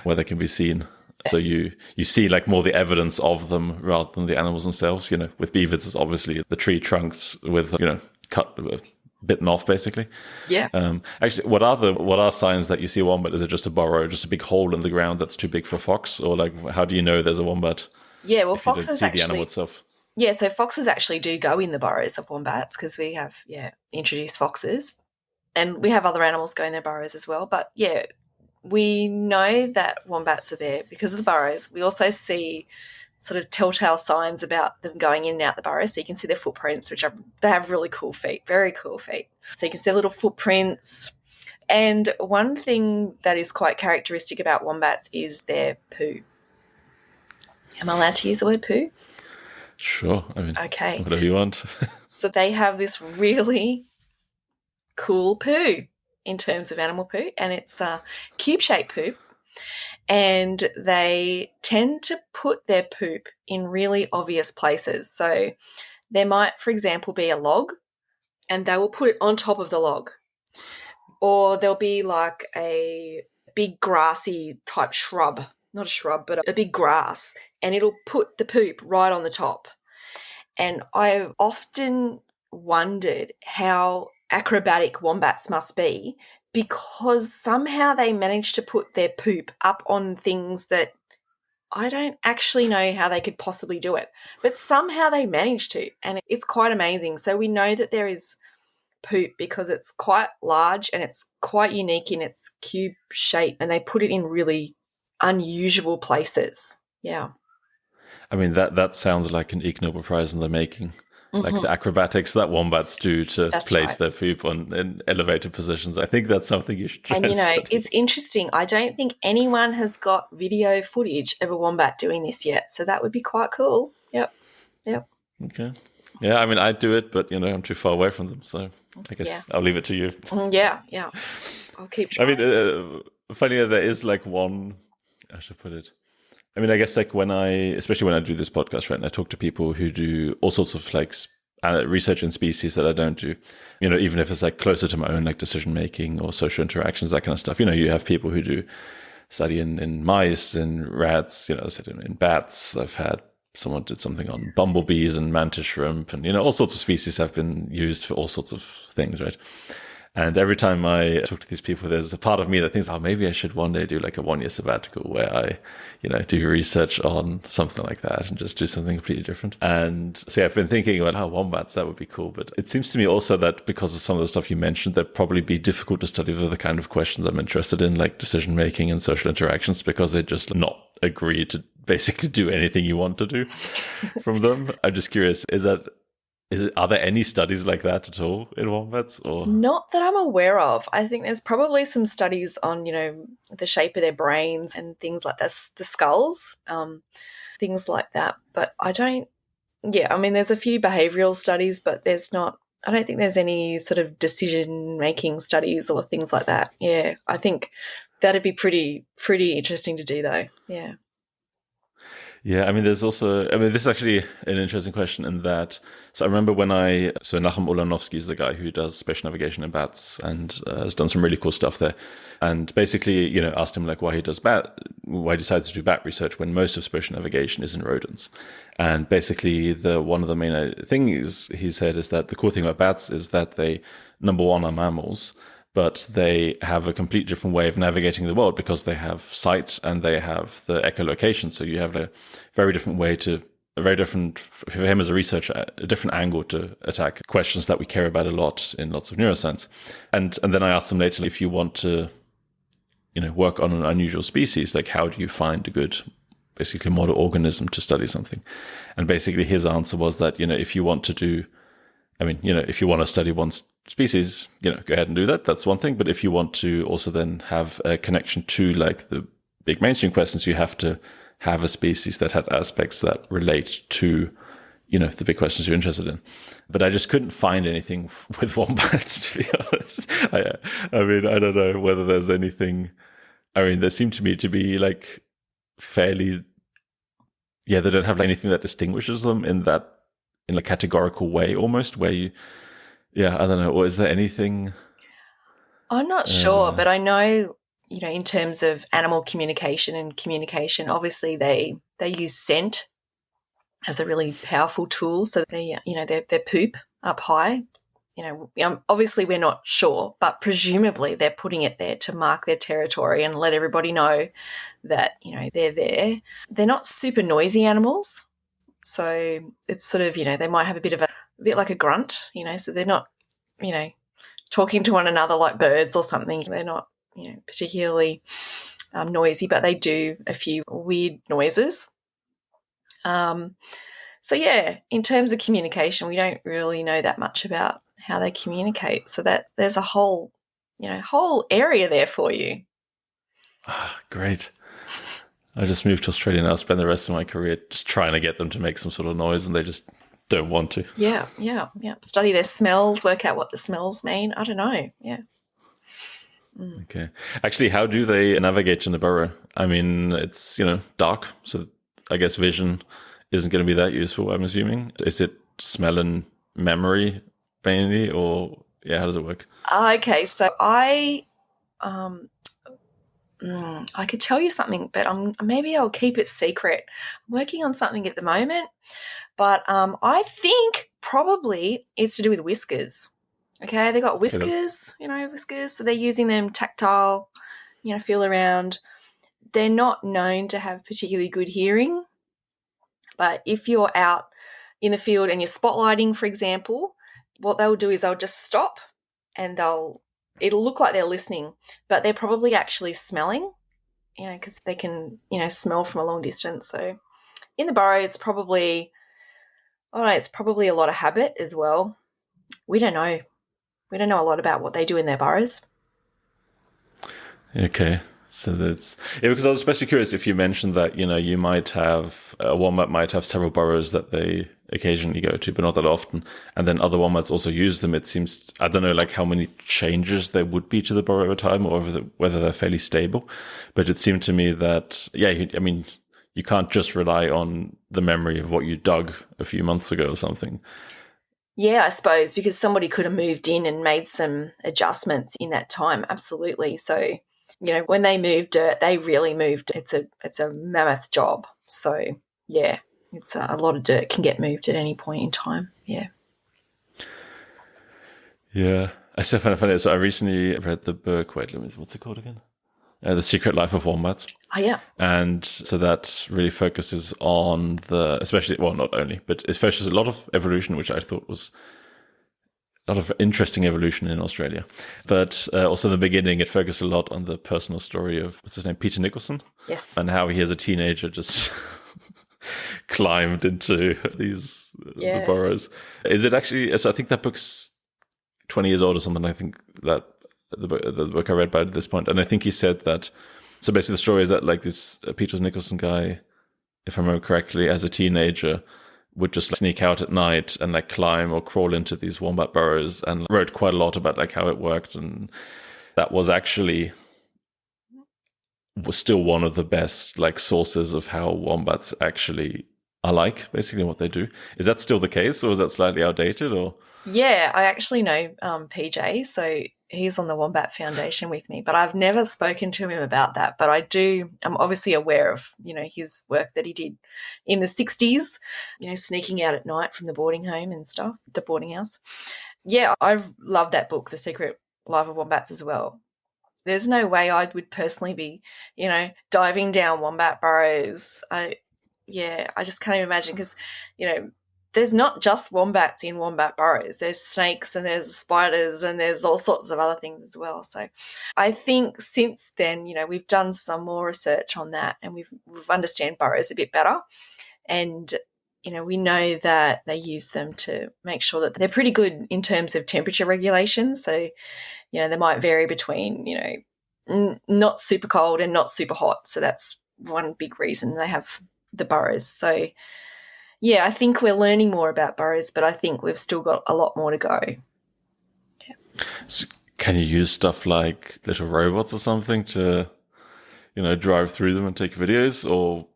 where they can be seen. So you see like more the evidence of them rather than the animals themselves. With beavers, it's obviously the tree trunks with, cut, bitten off basically. Yeah. Actually, what are signs that you see a wombat? Is it just a burrow, just a big hole in the ground that's too big for a fox, or like how do you know there's a wombat? Yeah, well, if you don't see the animal itself. Yeah, so foxes actually do go in the burrows of wombats because we have introduced foxes, and we have other animals go in their burrows as well. But yeah, we know that wombats are there because of the burrows. We also see sort of telltale signs about them going in and out the burrows. So you can see their footprints, they have really cool feet, very cool feet. So you can see their little footprints. And one thing that is quite characteristic about wombats is their poo. Am I allowed to use the word poo? Sure. I mean, okay. Whatever you want. So they have this really cool poo in terms of animal poo, and it's a cube-shaped poo. And they tend to put their poop in really obvious places. So there might, for example, be a log, and they will put it on top of the log. Or there'll be like a big grassy type shrub, not a shrub, but a big grass, and it'll put the poop right on the top. And I've often wondered how acrobatic wombats must be, because somehow they manage to put their poop up on things that I don't actually know how they could possibly do it. But somehow they manage to, and it's quite amazing. So we know that there is poop because it's quite large and it's quite unique in its cube shape, and they put it in really unusual places. Yeah. I mean, that sounds like an Ig Nobel Prize in the making. Like the acrobatics that wombats do to place their poop in elevated positions. I think that's something you should try and study. It's interesting. I don't think anyone has got video footage of a wombat doing this yet, so that would be quite cool. Yep. Okay. Yeah, I mean, I'd do it, but, I'm too far away from them, so I guess I'll leave it to you. Yeah. I'll keep trying. I mean, funny that there is like one, I should put it. I mean, I guess like especially when I do this podcast, right, and I talk to people who do all sorts of like research in species that I don't do, even if it's like closer to my own like decision making or social interactions, that kind of stuff. You have people who do study in mice and rats, I said in bats. I've had someone did something on bumblebees and mantis shrimp, and all sorts of species have been used for all sorts of things, right? And every time I talk to these people, there's a part of me that thinks, oh, maybe I should one day do like a 1-year sabbatical where I, do research on something like that and just do something completely different. And so I've been thinking about how wombats, that would be cool. But it seems to me also that because of some of the stuff you mentioned, that'd probably be difficult to study for the kind of questions I'm interested in, like decision making and social interactions, because they just not agree to basically do anything you want to do from them. I'm just curious, are there any studies like that at all in wombats? Or not that I'm aware of. I think there's probably some studies on, the shape of their brains and things like that, the skulls, things like that. But I don't, there's a few behavioural studies, but I don't think there's any sort of decision-making studies or things like that. Yeah, I think that'd be pretty interesting to do though. Yeah. Yeah, this is actually an interesting question in that. So I remember Nachum Ulanovsky is the guy who does spatial navigation in bats and has done some really cool stuff there. And basically, asked him like why he decides to do bat research when most of spatial navigation is in rodents. And basically one of the main things he said is that the cool thing about bats is that they, number one, are mammals, but they have a completely different way of navigating the world because they have sight and they have the echolocation. So you have a very different way for him as a researcher, a different angle to attack questions that we care about a lot in lots of neuroscience. And then I asked him later, if you want to, work on an unusual species, like how do you find a good, basically model organism to study something? And basically his answer was that, if you want to study one species, go ahead and do that. That's one thing. But if you want to also then have a connection to like the big mainstream questions, you have to have a species that had aspects that relate to, the big questions you're interested in. But I just couldn't find anything with wombats, to be honest. I don't know whether there's anything. There seem to me to be like fairly, they don't have anything that distinguishes them in a categorical way almost, where you, I don't know. Or is there anything? I'm not sure, but I know, in terms of animal communication, obviously they use scent as a really powerful tool. So they, their poop up high, obviously we're not sure, but presumably they're putting it there to mark their territory and let everybody know that, they're there. They're not super noisy animals. So it's sort of, they might have a bit like a grunt, so they're not, talking to one another like birds or something. They're not, particularly noisy, but they do a few weird noises. So yeah, in terms of communication, we don't really know that much about how they communicate. So that there's a whole area there for you. Great. I just moved to Australia and I'll spend the rest of my career just trying to get them to make some sort of noise, and they just don't want to. Yeah. Study their smells, work out what the smells mean. I don't know. Yeah. Okay. Actually, how do they navigate in the burrow? It's, dark, so I guess vision isn't going to be that useful, I'm assuming. Is it smell and memory mainly, or how does it work? Okay, so I could tell you something, but maybe I'll keep it secret. I'm working on something at the moment, but I think probably it's to do with whiskers. Okay, they got whiskers, whiskers, so they're using them tactile, feel around. They're not known to have particularly good hearing, but if you're out in the field and you're spotlighting, for example, what they'll do is they'll just stop and it'll look like they're listening, but they're probably actually smelling, because they can, smell from a long distance. So in the burrow, it's probably a lot of habit as well. We don't know. We don't know a lot about what they do in their burrows. Okay. So that's because I was especially curious if you mentioned that, you might have a wombat might have several burrows that they occasionally go to, but not that often. And then other wombats also use them. It seems, I don't know, like how many changes there would be to the burrow over time, or whether they're fairly stable. But it seemed to me that, you can't just rely on the memory of what you dug a few months ago or something. Yeah, I suppose, because somebody could have moved in and made some adjustments in that time. Absolutely. So, when they move dirt, they really moved. It's a mammoth job. So, yeah, it's a lot of dirt can get moved at any point in time. Yeah. Yeah. I still find it funny. So I recently read the book. Wait, what's it called again? The Secret Life of Wombats. Oh, yeah. And so that really focuses on especially, well, not only, but it focuses a lot of evolution, which I thought was a lot of interesting evolution in Australia. But also in the beginning, it focused a lot on the personal story of, what's his name, Peter Nicholson? Yes. And how he, as a teenager, just climbed into the burrows. Is it actually, so I think that book's 20 years old or something. I think that the book I read by at this point. And I think he said that, so basically the story is that like this Peter Nicholson guy, if I remember correctly, as a teenager, would just sneak out at night and like climb or crawl into these wombat burrows, and wrote quite a lot about like how it worked. And that was still one of the best like sources of how wombats actually are like, basically what they do. Is that still the case, or is that slightly outdated? Or yeah, I actually know PJ, so he's on the Wombat Foundation with me, but I've never spoken to him about that. But I'm obviously aware of, his work that he did in the 60s, sneaking out at night from the boarding home and stuff, the boarding house. Yeah, I've loved that book, The Secret Life of Wombats, as well. There's no way I would personally be, diving down wombat burrows. I just can't even imagine, because, there's not just wombats in wombat burrows. There's snakes and there's spiders and there's all sorts of other things as well. So I think since then, we've done some more research on that, and we've understand burrows a bit better. And, we know that they use them to make sure that they're pretty good in terms of temperature regulation. So, they might vary between, not super cold and not super hot. So that's one big reason they have the burrows. So, yeah, I think we're learning more about burrows, but I think we've still got a lot more to go. Yeah. So can you use stuff like little robots or something to, drive through them and take videos? Or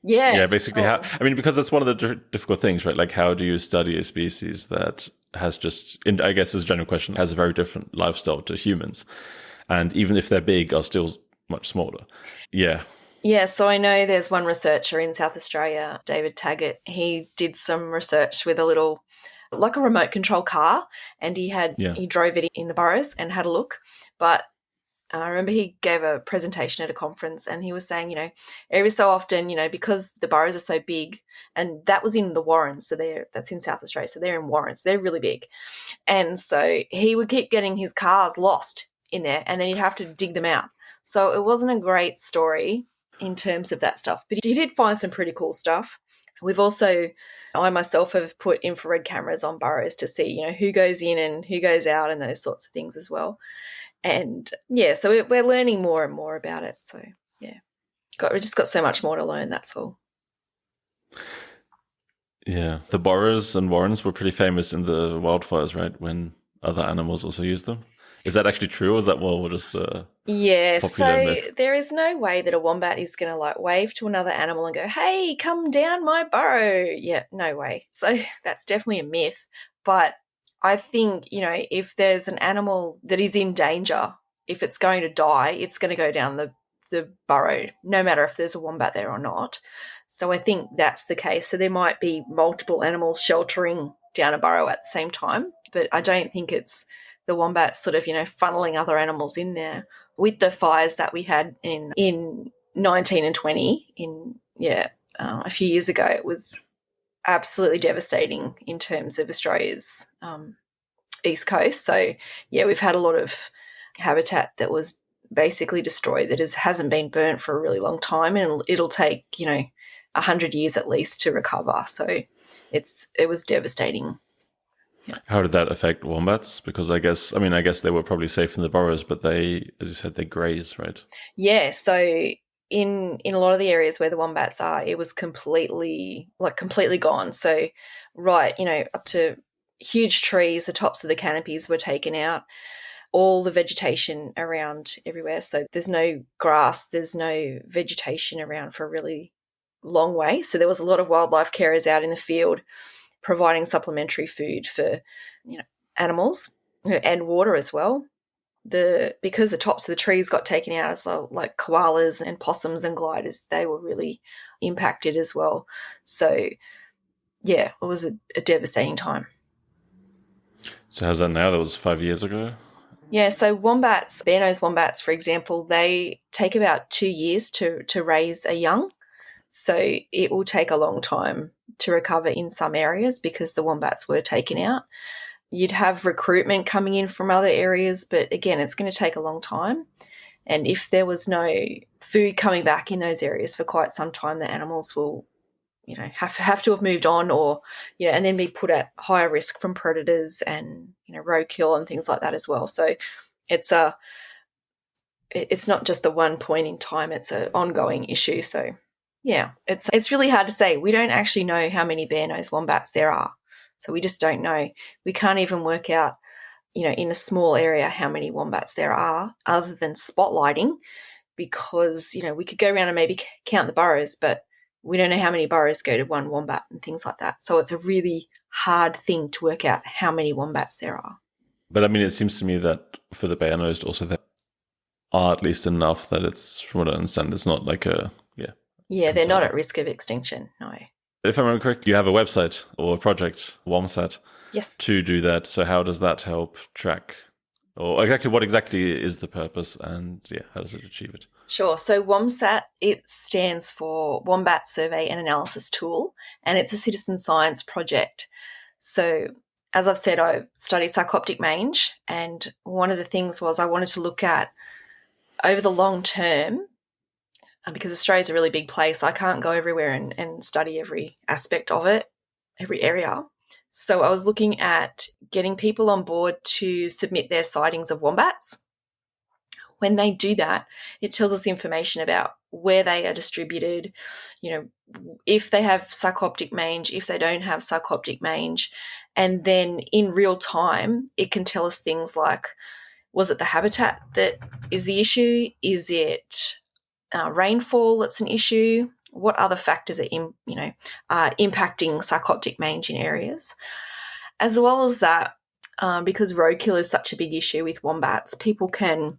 basically how, because that's one of the difficult things, right? Like, how do you study a species that has I guess as a general question, has a very different lifestyle to humans, and even if they're big, are still much smaller? Yeah, so I know there's one researcher in South Australia, David Taggart. He did some research with a little, like a remote control car, and he drove it in the burrows and had a look. But I remember he gave a presentation at a conference, and he was saying, every so often, because the burrows are so big, and that was in the Warrens, so that's in South Australia, so they're in Warrens, they're really big. And so he would keep getting his cars lost in there, and then he'd have to dig them out. So it wasn't a great story in terms of that stuff, but he did find some pretty cool stuff. We've also, I myself have put infrared cameras on burrows to see, who goes in and who goes out and those sorts of things as well. And so we're learning more and more about it. So we've just got so much more to learn. That's all. Yeah, the burrows and warrens were pretty famous in the wildfires, right? When other animals also used them. Is that actually true, or is that more just a popular myth? There is no way that a wombat is going to like wave to another animal and go, "Hey, come down my burrow." Yeah, no way. So that's definitely a myth. But I think, if there's an animal that is in danger, if it's going to die, it's going to go down the burrow, no matter if there's a wombat there or not. So I think that's the case. So there might be multiple animals sheltering down a burrow at the same time, but I don't think it's the wombats sort of, funneling other animals in there. With the fires that we had in 19 and 20 a few years ago, it was absolutely devastating in terms of Australia's east coast. So, we've had a lot of habitat that was basically destroyed, that hasn't been burnt for a really long time, and it'll take, 100 years at least to recover. So it was devastating. How did that affect wombats? Because I guess they were probably safe in the burrows, but they, as you said, they graze, right? Yeah, so in a lot of the areas where the wombats are, it was completely gone. So up to huge trees, the tops of the canopies were taken out, all the vegetation around everywhere. So there's no grass, there's no vegetation around for a really long way. So there was a lot of wildlife carers out in the field providing supplementary food for, animals and water as well. Because the tops of the trees got taken out, as like koalas and possums and gliders, they were really impacted as well. So, it was a devastating time. So how's that now? That was 5 years ago? Yeah, so wombats, bare-nosed wombats, for example, they take about 2 years to raise a young. So it will take a long time to recover in some areas because the wombats were taken out. You'd have recruitment coming in from other areas, but again, it's going to take a long time. And if there was no food coming back in those areas for quite some time, the animals will, have to have moved on, or, and then be put at higher risk from predators and, roadkill and things like that as well. So it's not just the one point in time, it's an ongoing issue. So yeah, it's really hard to say. We don't actually know how many bare-nosed wombats there are. So we just don't know. We can't even work out, in a small area how many wombats there are other than spotlighting, because, we could go around and maybe count the burrows, but we don't know how many burrows go to one wombat and things like that. So it's a really hard thing to work out how many wombats there are. But I mean, it seems to me that for the bare-nosed also there are at least enough that it's, from what I understand, it's not like a, Yeah, they're not at risk of extinction, no. If I remember correctly, you have a website or a project, WomSAT, yes, to do that. So how does that help track, or what exactly is the purpose, and how does it achieve it? Sure. So WomSAT, it stands for Wombat Survey and Analysis Tool, and it's a citizen science project. So as I've said, I study Sarcoptic mange, and one of the things was I wanted to look at over the long term, because Australia's a really big place, I can't go everywhere and study every aspect of it, every area. So I was looking at getting people on board to submit their sightings of wombats. When they do that, it tells us information about where they are distributed, if they have sarcoptic mange, if they don't have sarcoptic mange. And then in real time, it can tell us things like, was it the habitat that is the issue? Is it rainfall that's an issue? What other factors are impacting sarcoptic mange in areas? As well as that, because roadkill is such a big issue with wombats, people can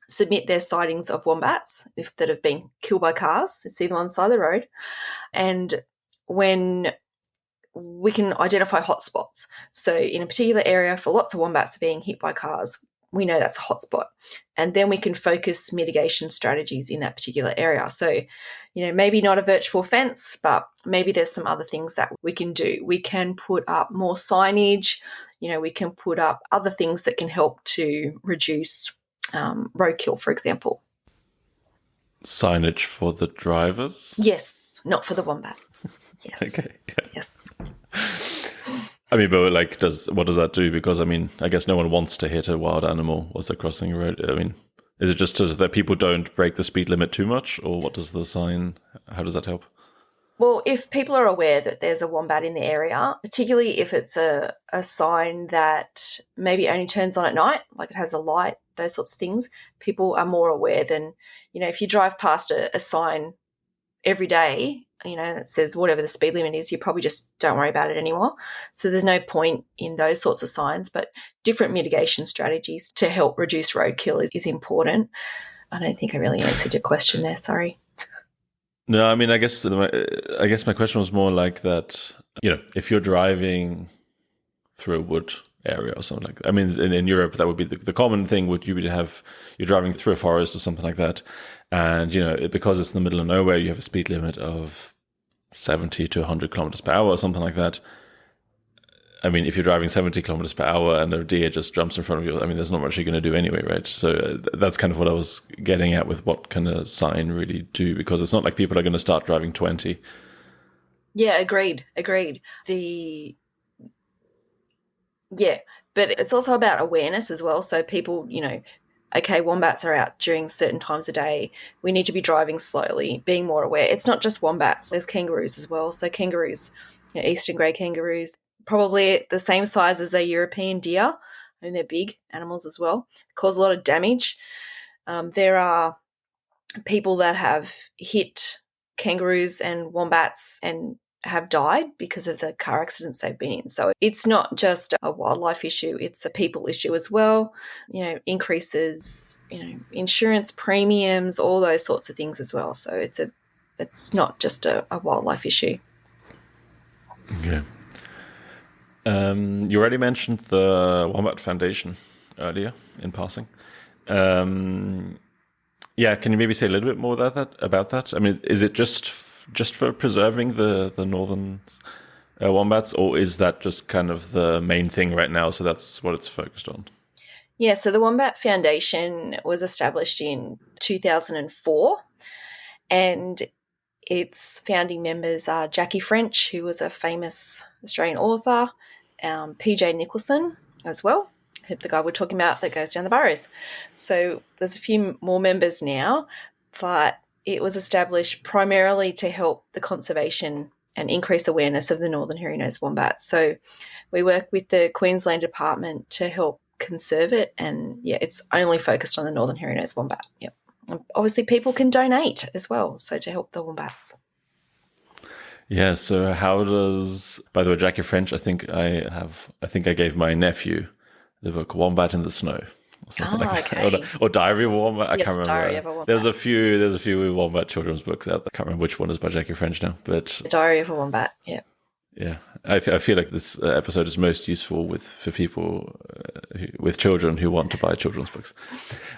submit their sightings of wombats that have been killed by cars. You see them on the side of the road. And when we can identify hotspots. So in a particular area, for lots of wombats being hit by cars, we know that's a hotspot. And then we can focus mitigation strategies in that particular area. So, maybe not a virtual fence, but maybe there's some other things that we can do. We can put up more signage, we can put up other things that can help to reduce roadkill, for example. Signage for the drivers? Yes, not for the wombats. Yes. Okay. Yeah. Yes. I mean, but what does that do? Because I mean, I guess no one wants to hit a wild animal whilst they're crossing a road. I mean, is it just so that people don't break the speed limit too much, or what does the sign? How does that help? Well, if people are aware that there's a wombat in the area, particularly if it's a sign that maybe only turns on at night, like it has a light, those sorts of things, people are more aware than, if you drive past a sign every day, that says whatever the speed limit is, you probably just don't worry about it anymore. So there's no point in those sorts of signs, but different mitigation strategies to help reduce roadkill is important. I don't think I really answered your question there, sorry. No, I mean, I guess my question was more like that, if you're driving through a wood area or something like that. I mean, in Europe, that would be the common thing would you have, you're driving through a forest or something like that. And, because it's in the middle of nowhere, you have a speed limit of 70 to 100 kilometers per hour or something like that. I mean, if you're driving 70 kilometers per hour and a deer just jumps in front of you, I mean, there's not much you're going to do anyway, right? So that's kind of what I was getting at with what can a sign really do, because it's not like people are going to start driving 20. Yeah, agreed. Yeah, but it's also about awareness as well. So people, okay, wombats are out during certain times of day. We need to be driving slowly, being more aware. It's not just wombats. There's kangaroos as well. So kangaroos, eastern grey kangaroos, probably the same size as a European deer. I mean, they're big animals as well. Cause a lot of damage. There are people that have hit kangaroos and wombats and have died because of the car accidents they've been in. So it's not just a wildlife issue, it's a people issue as well. Increases, insurance premiums, all those sorts of things as well. So it's not just a wildlife issue. Yeah. You already mentioned the Wombat Foundation earlier in passing. Can you maybe say a little bit more about that? I mean, is it just for preserving the northern wombats, or is that just kind of the main thing right now? So that's what it's focused on. Yeah, so the Wombat Foundation was established in 2004, and its founding members are Jackie French, who was a famous Australian author, PJ Nicholson as well, the guy we're talking about that goes down the burrows. So there's a few more members now, but it was established primarily to help the conservation and increase awareness of the northern hairy-nosed wombat. So we work with the Queensland Department to help conserve it, and it's only focused on the northern hairy-nosed wombat. Yep. And obviously people can donate as well, so to help the wombats. Yeah, so how does, by the way, Jackie French, I think I gave my nephew the book Wombat in the Snow. Or something like that. Or Diary of a Wombat. I can't remember. Diary of a Wombat. There's a few Wombat children's books out there. I can't remember which one is by Jackie French now. But Diary of a Wombat, yeah. Yeah, I feel like this episode is most useful for people with children who want to buy children's books.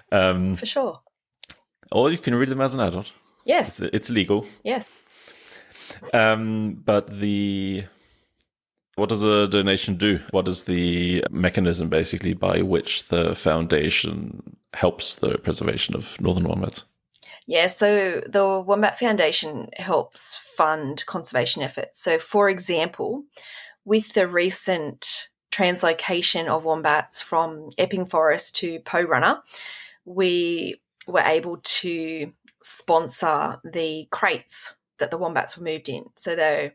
For sure. Or you can read them as an adult. Yes. It's legal. Yes. But what does a donation do? What is the mechanism, basically, by which the foundation helps the preservation of northern wombats? Yeah, so the Wombat Foundation helps fund conservation efforts. So, for example, with the recent translocation of wombats from Epping Forest to Poe Runner, we were able to sponsor the crates that the wombats were moved in. So they're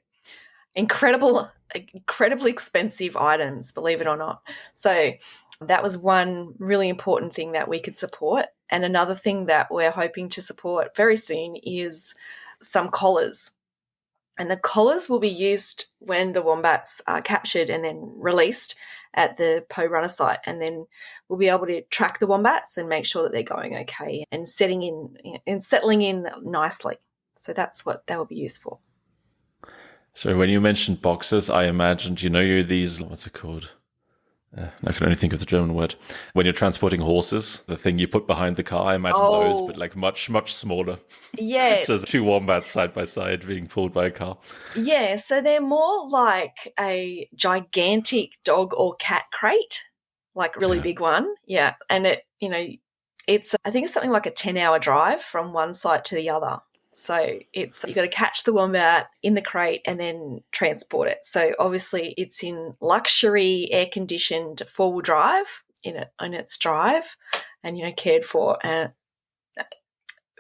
incredibly expensive items, believe it or not. So that was one really important thing that we could support. And another thing that we're hoping to support very soon is some collars. And the collars will be used when the wombats are captured and then released at the Poe Runner site. And then we'll be able to track the wombats and make sure that they're going okay and settling in nicely. So that's what they will be used for. So when you mentioned boxes, I imagined, you're these, what's it called? I can only think of the German word. When you're transporting horses, the thing you put behind the car, I imagine those, but like much, much smaller. Yeah. So there's two wombats side by side being pulled by a car. Yeah, so they're more like a gigantic dog or cat crate, like really big one. Yeah, and I think it's something like a 10-hour drive from one site to the other. So you've got to catch the wombat in the crate and then transport it. So obviously it's in luxury air-conditioned four-wheel drive on its drive and, cared for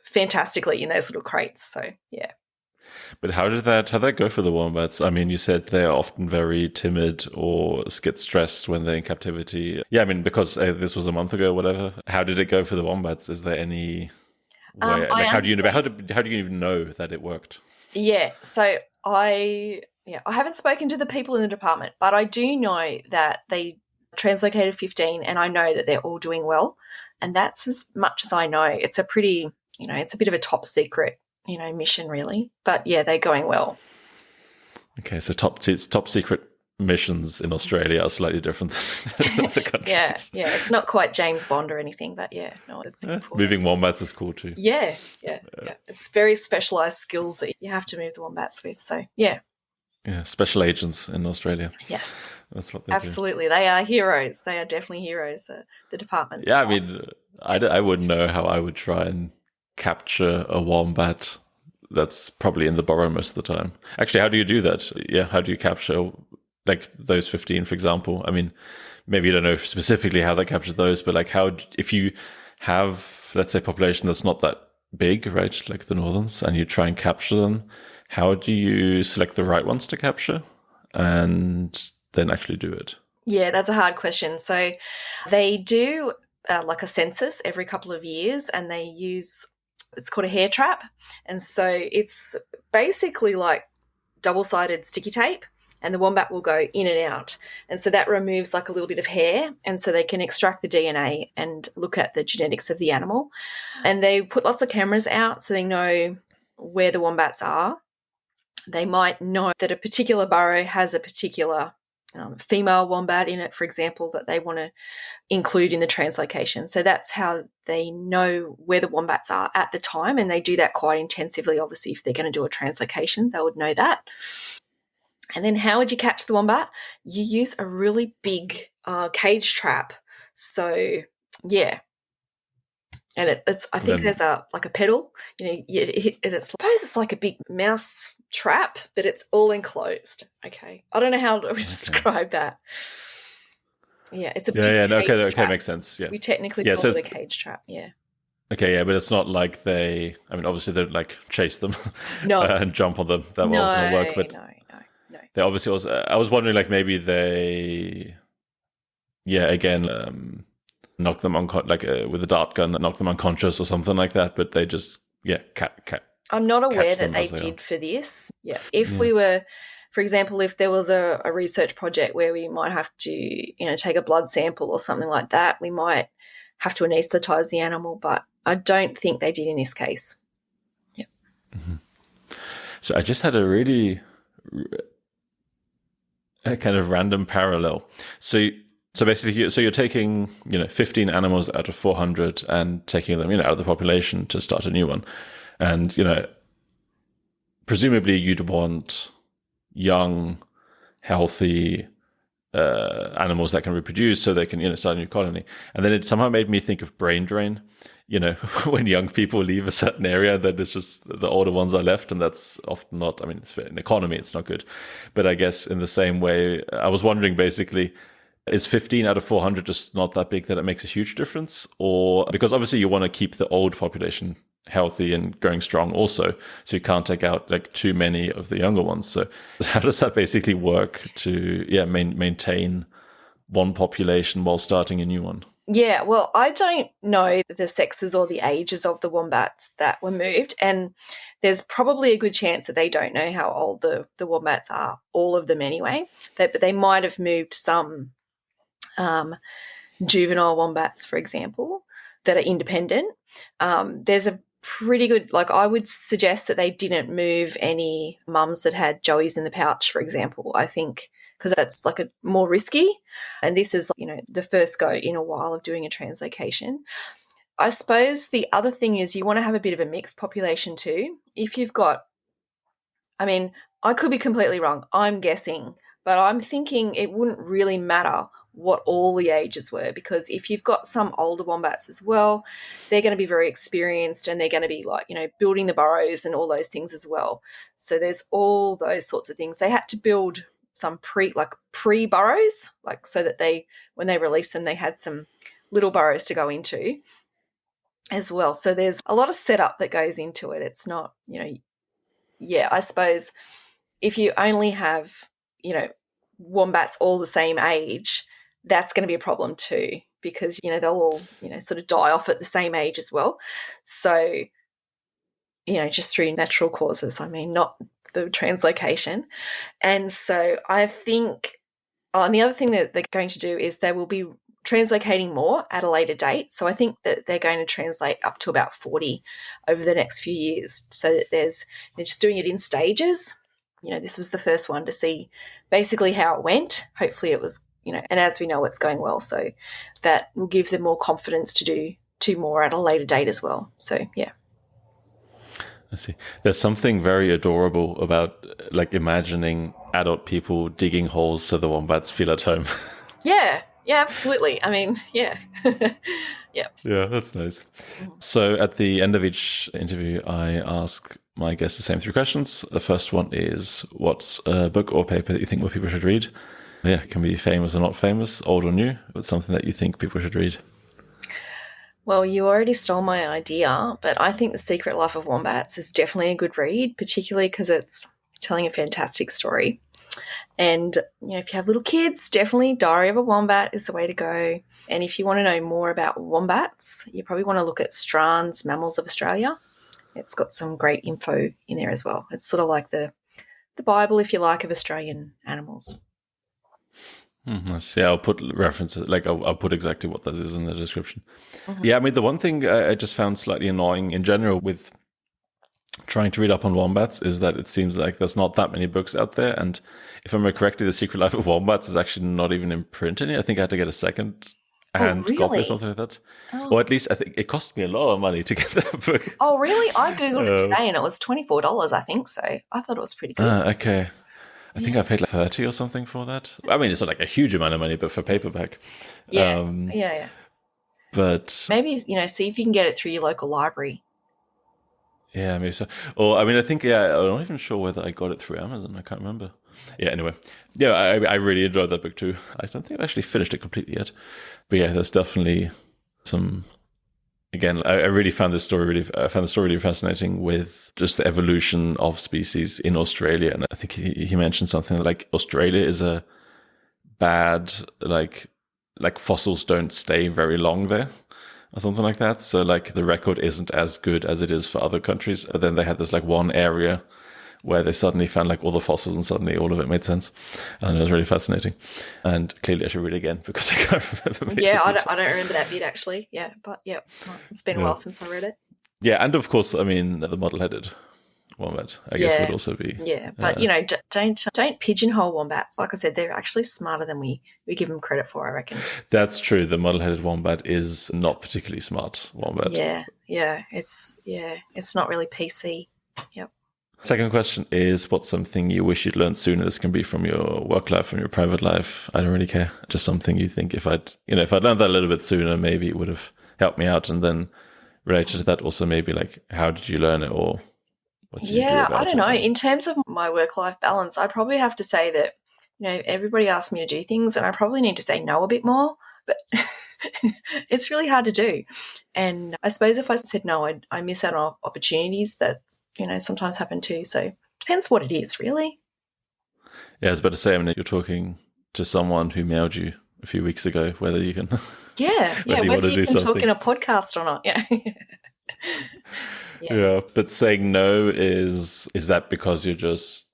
fantastically in those little crates. So, yeah. But how did that go for the wombats? I mean, you said they're often very timid or get stressed when they're in captivity. Yeah, I mean, because this was a month ago or whatever. How did it go for the wombats? Is there any... how do you even know that it worked? Yeah, so I haven't spoken to the people in the department, but I do know that they translocated 15, and I know that they're all doing well, and that's as much as I know. It's a pretty, it's a bit of a top secret, mission really, but yeah, they're going well. Okay, so top secret missions in Australia are slightly different than other countries. Yeah, it's not quite James Bond or anything, but yeah, no, it's important. Moving wombats is cool too. Yeah. It's very specialised skills that you have to move the wombats with, so yeah. Yeah, special agents in Australia. Yes. That's what they Absolutely. They are heroes. They are definitely heroes, the departments. Yeah, I mean, I wouldn't know how I would try and capture a wombat that's probably in the burrow most of the time. Actually, how do you do that? Yeah, how do you capture... like those 15, for example? I mean, maybe you don't know specifically how they capture those, but like if you have, let's say, a population that's not that big, right, like the northerns, and you try and capture them, how do you select the right ones to capture and then actually do it? Yeah, that's a hard question. So they do like a census every couple of years, and they use, it's called a hair trap. And so it's basically like double-sided sticky tape, and the wombat will go in and out. And so that removes like a little bit of hair, and so they can extract the DNA and look at the genetics of the animal. And they put lots of cameras out so they know where the wombats are. They might know that a particular burrow has a particular female wombat in it, for example, that they want to include in the translocation. So that's how they know where the wombats are at the time, and they do that quite intensively. Obviously, if they're going to do a translocation, they would know that. And then how would you catch the wombat? You use a really big cage trap. So, yeah. And it's I think there's a pedal. I suppose it's like a big mouse trap, but it's all enclosed. Okay. I don't know how to describe that. Yeah, it's a big cage trap. Okay, makes sense. Yeah. We technically call it a cage trap, yeah. Okay, yeah, but it's not like obviously they like chase them and jump on them. That wasn't going to work, but no. They obviously was. I was wondering, like, maybe they, knock them with a dart gun, knock them unconscious or something like that. But they just, I'm not aware that they did for this. Yeah, if we were, for example, if there was a research project where we might have to, take a blood sample or something like that, we might have to anaesthetize the animal. But I don't think they did in this case. Yeah. Mm-hmm. So I just had a really a kind of random parallel. So basically, you're taking 15 animals out of 400 and taking them out of the population to start a new one, and presumably you'd want young, healthy animals that can reproduce so they can start a new colony. And then it somehow made me think of brain drain. When young people leave a certain area, then it's just the older ones are left, and that's often not, it's an economy, it's not good. But I guess in the same way, I was wondering basically, is 15 out of 400 just not that big that it makes a huge difference? Or because obviously you want to keep the old population healthy and growing strong also, so you can't take out like too many of the younger ones. So how does that basically work to maintain one population while starting a new one? Yeah, well, I don't know the sexes or the ages of the wombats that were moved, and there's probably a good chance that they don't know how old the wombats are, all of them anyway, but they might have moved some juvenile wombats, for example, that are independent. There's a pretty good, I would suggest that they didn't move any mums that had joeys in the pouch, for example, I think, because that's more risky. And this is, the first go in a while of doing a translocation. I suppose the other thing is you want to have a bit of a mixed population too. If you've got, I could be completely wrong, I'm guessing, but I'm thinking it wouldn't really matter what all the ages were, because if you've got some older wombats as well, they're going to be very experienced and they're going to be building the burrows and all those things as well. So there's all those sorts of things. They had to build some pre-burrows, so that when they released them, they had some little burrows to go into as well. So there's a lot of setup that goes into it. It's not, I suppose if you only have, wombats all the same age, that's going to be a problem too, because, they'll all, sort of die off at the same age as well. So, just through natural causes, not the translocation. And so I think, and the other thing that they're going to do is they will be translocating more at a later date. So I think that they're going to translate up to about 40 over the next few years. So that they're just doing it in stages. This was the first one to see basically how it went. Hopefully it was, and as we know, it's going well. So that will give them more confidence to do 2 more at a later date as well. So, yeah. I see. There's something very adorable about imagining adult people digging holes so the wombats feel at home. Yeah, absolutely. Yeah. Yeah. Yeah, that's nice. So at the end of each interview, I ask my guests the same 3 questions. The first one is, what's a book or paper that you think more people should read? Yeah, it can be famous or not famous, old or new, but something that you think people should read. Well, you already stole my idea, but I think The Secret Life of Wombats is definitely a good read, particularly because it's telling a fantastic story. And, if you have little kids, definitely Diary of a Wombat is the way to go. And if you want to know more about wombats, you probably want to look at Strand's Mammals of Australia. It's got some great info in there as well. It's sort of like the Bible, if you like, of Australian animals. Yeah, I'll put references, I'll put exactly what that is in the description. Mm-hmm. Yeah, the one thing I just found slightly annoying in general with trying to read up on wombats is that it seems like there's not that many books out there. And if I remember correctly, The Secret Life of Wombats is actually not even in print anymore. I think I had to get a second hand copy or something like that. Oh. Or at least I think it cost me a lot of money to get that book. Oh, really? I Googled it today and it was $24, I think so. I thought it was pretty good. Okay. I think I paid like 30 or something for that. I mean, it's not like a huge amount of money, but for paperback. Yeah. But maybe, see if you can get it through your local library. Yeah, maybe so. Or, I mean, I think, I'm not even sure whether I got it through Amazon. I can't remember. Yeah, anyway. Yeah, I really enjoyed that book too. I don't think I've actually finished it completely yet. But yeah, there's definitely some... Again, I really found this story really fascinating with just the evolution of species in Australia. And I think he mentioned something like Australia is a bad, like fossils don't stay very long there or something like that. So like the record isn't as good as it is for other countries. But then they had this like one area where they suddenly found like all the fossils and suddenly all of it made sense. And it was really fascinating. And clearly I should read it again because I can't remember. Yeah, I don't remember that bit actually. Yeah, but yeah, it's been a while since I read it. Yeah, and of course, I mean, the model-headed wombat, I guess, would also be... Yeah, but, don't pigeonhole wombats. Like I said, they're actually smarter than we give them credit for, I reckon. That's true. The model-headed wombat is not particularly smart wombat. Yeah. It's not really PC. Yep. Second question is, what's something you wish you'd learned sooner? This can be from your work life, from your private life. I don't really care. Just something you think if I'd learned that a little bit sooner, maybe it would have helped me out. And then related to that also maybe like, how did you learn it or what did you do about it? I don't know. In terms of my work-life balance, I probably have to say that, everybody asks me to do things and I probably need to say no a bit more, but it's really hard to do. And I suppose if I said no, I miss out on opportunities that, sometimes happen too. So it depends what it is, really. Yeah, I was about to say, I mean, you're talking to someone who mailed you a few weeks ago, whether you can... whether you can talk in a podcast or not, Yeah, but saying no is that because you're just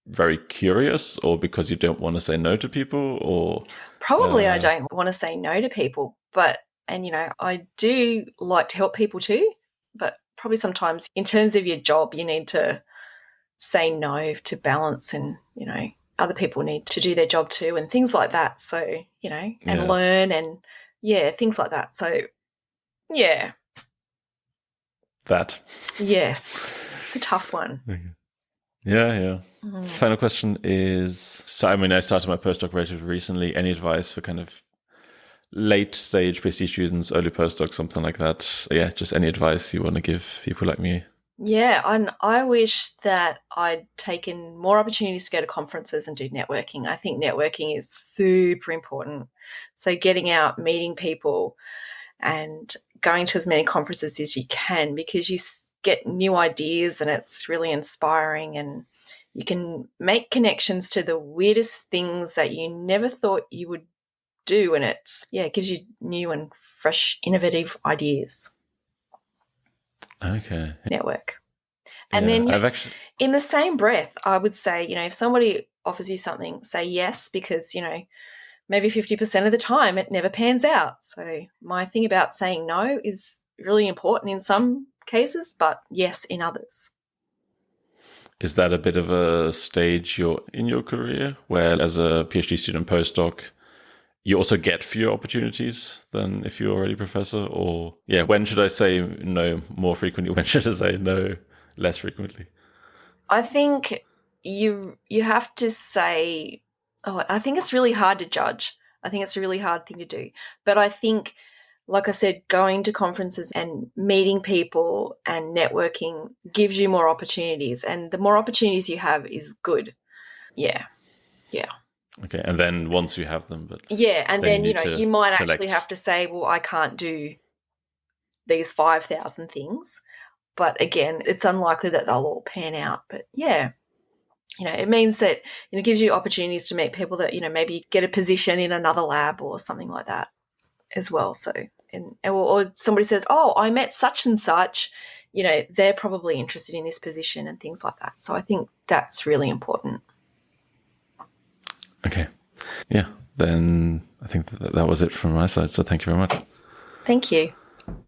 very curious or because you don't want to say no to people or... Probably I don't want to say no to people, but, I do like to help people too, but probably sometimes in terms of your job, you need to say no to balance and, other people need to do their job too and things like that. So, and learn and, things like that. So, yeah. That. Yes. It's a tough one. Yeah. Final question is, so I mean, I started my postdoc relatively recently. Any advice for kind of late stage PhD students, early postdocs, something like that? Yeah, just any advice you want to give people like me? Yeah, I wish that I'd taken more opportunities to go to conferences and do networking. I think networking is super important. So getting out, meeting people and going to as many conferences as you can because you get new ideas and it's really inspiring and you can make connections to the weirdest things that you never thought you would do, and it gives you new and fresh, innovative ideas. Okay. Network. And then in the same breath, I would say, if somebody offers you something, say yes, because, maybe 50% of the time it never pans out. So my thing about saying no is really important in some cases, but yes in others. Is that a bit of a stage you're in your career where as a PhD student postdoc, you also get fewer opportunities than if you're already a professor? Or, when should I say no more frequently? When should I say no less frequently? I think you have to say, I think it's really hard to judge. I think it's a really hard thing to do. But I think, like I said, going to conferences and meeting people and networking gives you more opportunities. And the more opportunities you have is good. Yeah. Okay, and then once you have them, then you might actually have to say, well, I can't do these 5,000 things, but again, it's unlikely that they'll all pan out. But it means that it gives you opportunities to meet people that maybe get a position in another lab or something like that as well. So or somebody says, oh, I met such and such, they're probably interested in this position and things like that. So I think that's really important. Okay. Yeah. Then I think that was it from my side. So thank you very much. Thank you.